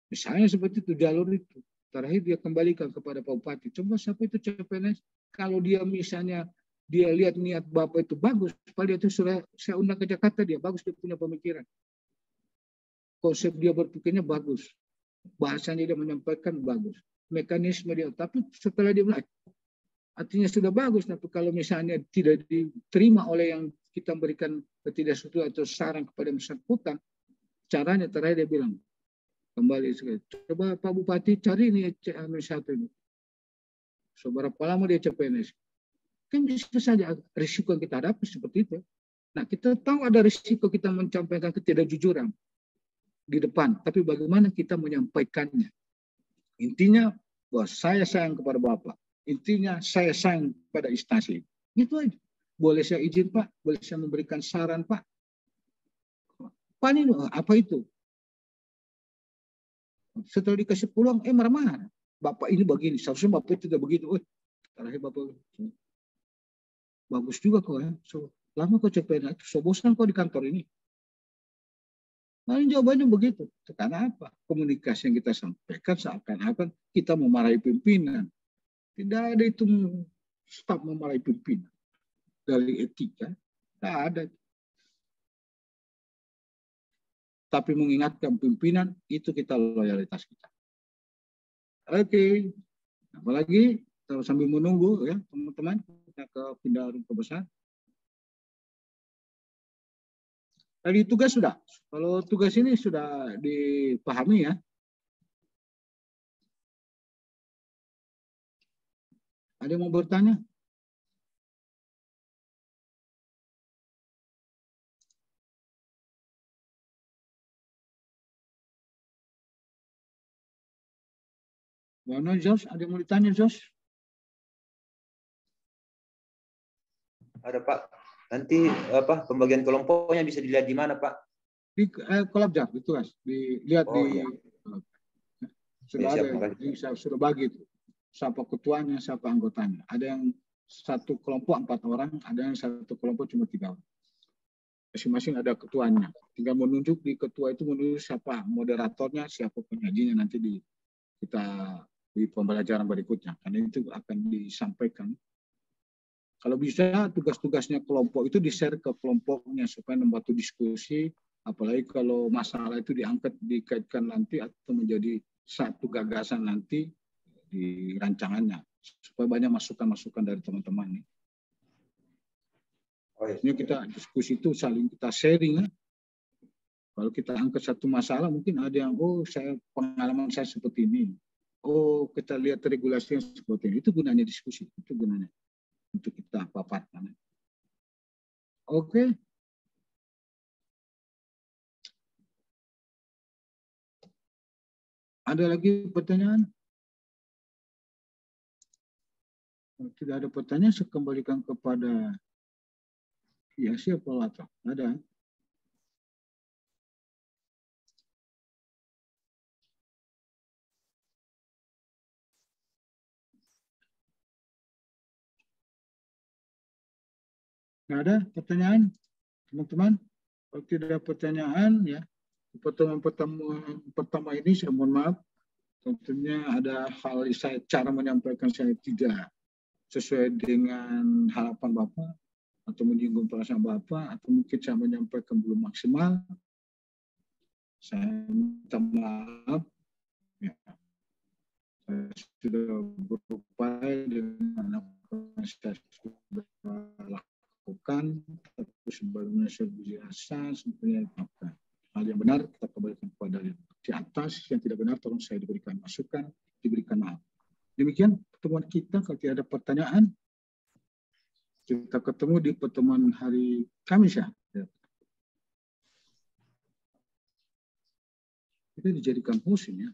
Misalnya seperti itu jalur itu. Terakhir dia kembalikan kepada Pak Bupati. Coba siapa itu CPNS? Kalau dia misalnya dia lihat niat Bapak itu bagus, padahal itu sudah saya undang ke Jakarta, dia bagus, dia punya pemikiran. Konsep dia berpikirnya bagus. Bahasanya dia menyampaikan bagus. Mekanisme dia. Tapi setelah dia bilang, artinya sudah bagus. Tapi kalau misalnya tidak diterima oleh yang kita berikan ketidaksetujuan atau saran kepada bersangkutan, caranya terakhir dia bilang, kembali sekali. Coba Pak Bupati cari ini satu ini. Seberapa lama dia CPNS? Kan bisa saja risiko yang kita hadapi seperti itu. Nah kita tahu ada risiko kita menyampaikan ketidakjujuran di depan, tapi bagaimana kita menyampaikannya. Intinya bahwa saya sayang kepada Bapak. Intinya saya sayang pada instansi. Itu aja. Boleh saya izin Pak, boleh saya memberikan saran Pak. Pak ini apa itu? Setelah dikasih peluang, marah-marah. Bapak ini begini, seharusnya Bapak tidak begitu. Terakhir Bapak bagus juga kok ya. So, Lama kau cek PNS, so bosan kau di kantor ini. Nah, jawabannya begitu. Karena apa? Komunikasi yang kita sampaikan seakan-akan kita memarahi pimpinan. Tidak ada itu staf memarahi pimpinan. Dari etika, tidak ada. Tapi mengingatkan pimpinan, itu kita loyalitas kita. Oke. Apalagi kita sambil menunggu ya teman-teman, kita ke pindah room besar. Tadi tugas sudah. Kalau tugas ini sudah dipahami ya. Ada yang mau bertanya? Mana Jos? Ada yang mau ditanya Jos? Ada Pak. Nanti pembagian kelompoknya bisa dilihat di mana Pak? Di Kolabjar itu Mas. Dilihat di iya. Sudah Siap, ada, sudah bagi itu. Siapa ketuanya, siapa anggotanya. Ada yang satu kelompok 4 orang, ada yang satu kelompok cuma 3 orang. Masing-masing ada ketuanya. Tinggal menunjuk di ketua itu menunjuk siapa moderatornya, siapa penyajinya nanti kita di pembelajaran berikutnya. Karena itu akan disampaikan. Kalau bisa tugas-tugasnya kelompok itu di-share ke kelompoknya supaya membantu diskusi. Apalagi kalau masalah itu diangkat, dikaitkan nanti atau menjadi satu gagasan nanti di rancangannya. Supaya banyak masukan-masukan dari teman-teman. Ini kita diskusi itu saling kita sharing. Ya. Kalau kita angkat satu masalah mungkin ada yang, pengalaman saya seperti ini. Oh, kita lihat regulasi yang seperti ini. Itu gunanya diskusi. Itu gunanya untuk kita paparkan. Oke. Ada lagi pertanyaan? Kalau tidak ada pertanyaan, saya kembalikan kepada siapa atau ada? Nggak ada pertanyaan, teman-teman? Kalau tidak ada pertanyaan, ya pertemuan pertama ini saya mohon maaf. Tentunya ada hal cara menyampaikan saya tidak sesuai dengan harapan Bapak atau menyinggung perasaan Bapak atau mungkin saya menyampaikan belum maksimal. Saya minta maaf. Ya. Saya sudah berupaya dengan apa yang saya sudah lakukan, tapi sebelumnya saya berjasa, sebenarnya maafkan. Hal yang benar kita kembalikan kepada di atas, yang tidak benar tolong saya diberikan masukan, diberikan maaf. Demikian pertemuan kita. Kalau tidak ada pertanyaan, kita ketemu di pertemuan hari Kamis ya. Kita dijadikan host ini ya.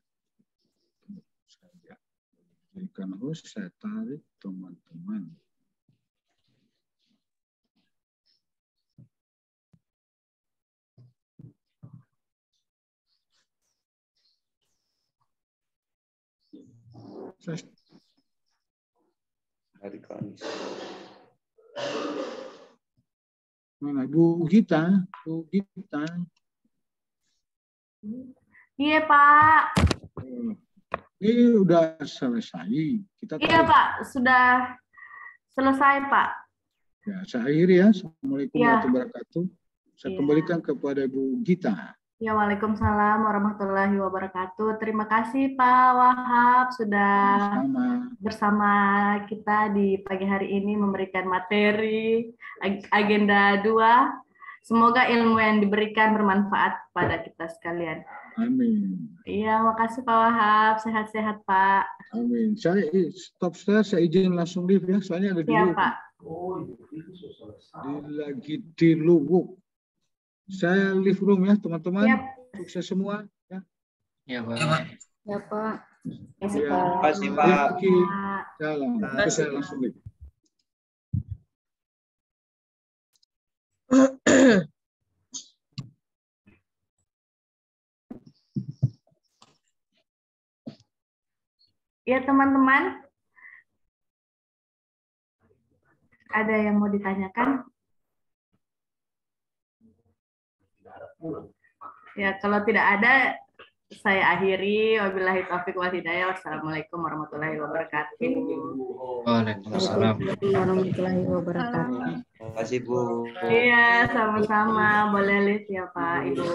Jadikan host, saya tarik teman-teman. Hari Kamis. Mana Bu Gita? Bu Gita. Iya Pak. Ini udah selesai. Iya Pak, sudah selesai Pak. Ya, saya akhiri ya. Assalamualaikum warahmatullahi wabarakatuh. Saya kembalikan kepada Bu Gita. Ya, Waalaikumsalam warahmatullahi wabarakatuh. Terima kasih Pak Wahab sudah bersama kita di pagi hari ini memberikan materi agenda 2. Semoga ilmu yang diberikan bermanfaat pada kita sekalian. Amin. Iya, makasih Pak Wahab. Sehat-sehat Pak. Amin. Saya izin langsung live ya. Soalnya ada di Iya Pak. Lagi di Lubuk. Saya live room ya teman-teman. Sukses semua. Ya Pak. Ya Pak. Terima kasih Pak. Salam. Saya langsung live. Ya teman-teman. Ada yang mau ditanyakan? Ya, kalau tidak ada, saya akhiri. Wabillahi taufiq wal hidayah. Wassalamualaikum warahmatullahi wabarakatuh. Waalaikumsalam warahmatullahi wabarakatuh. Terima kasih Bu. Iya, sama-sama. Boleh lihat ya Pak, Ibu.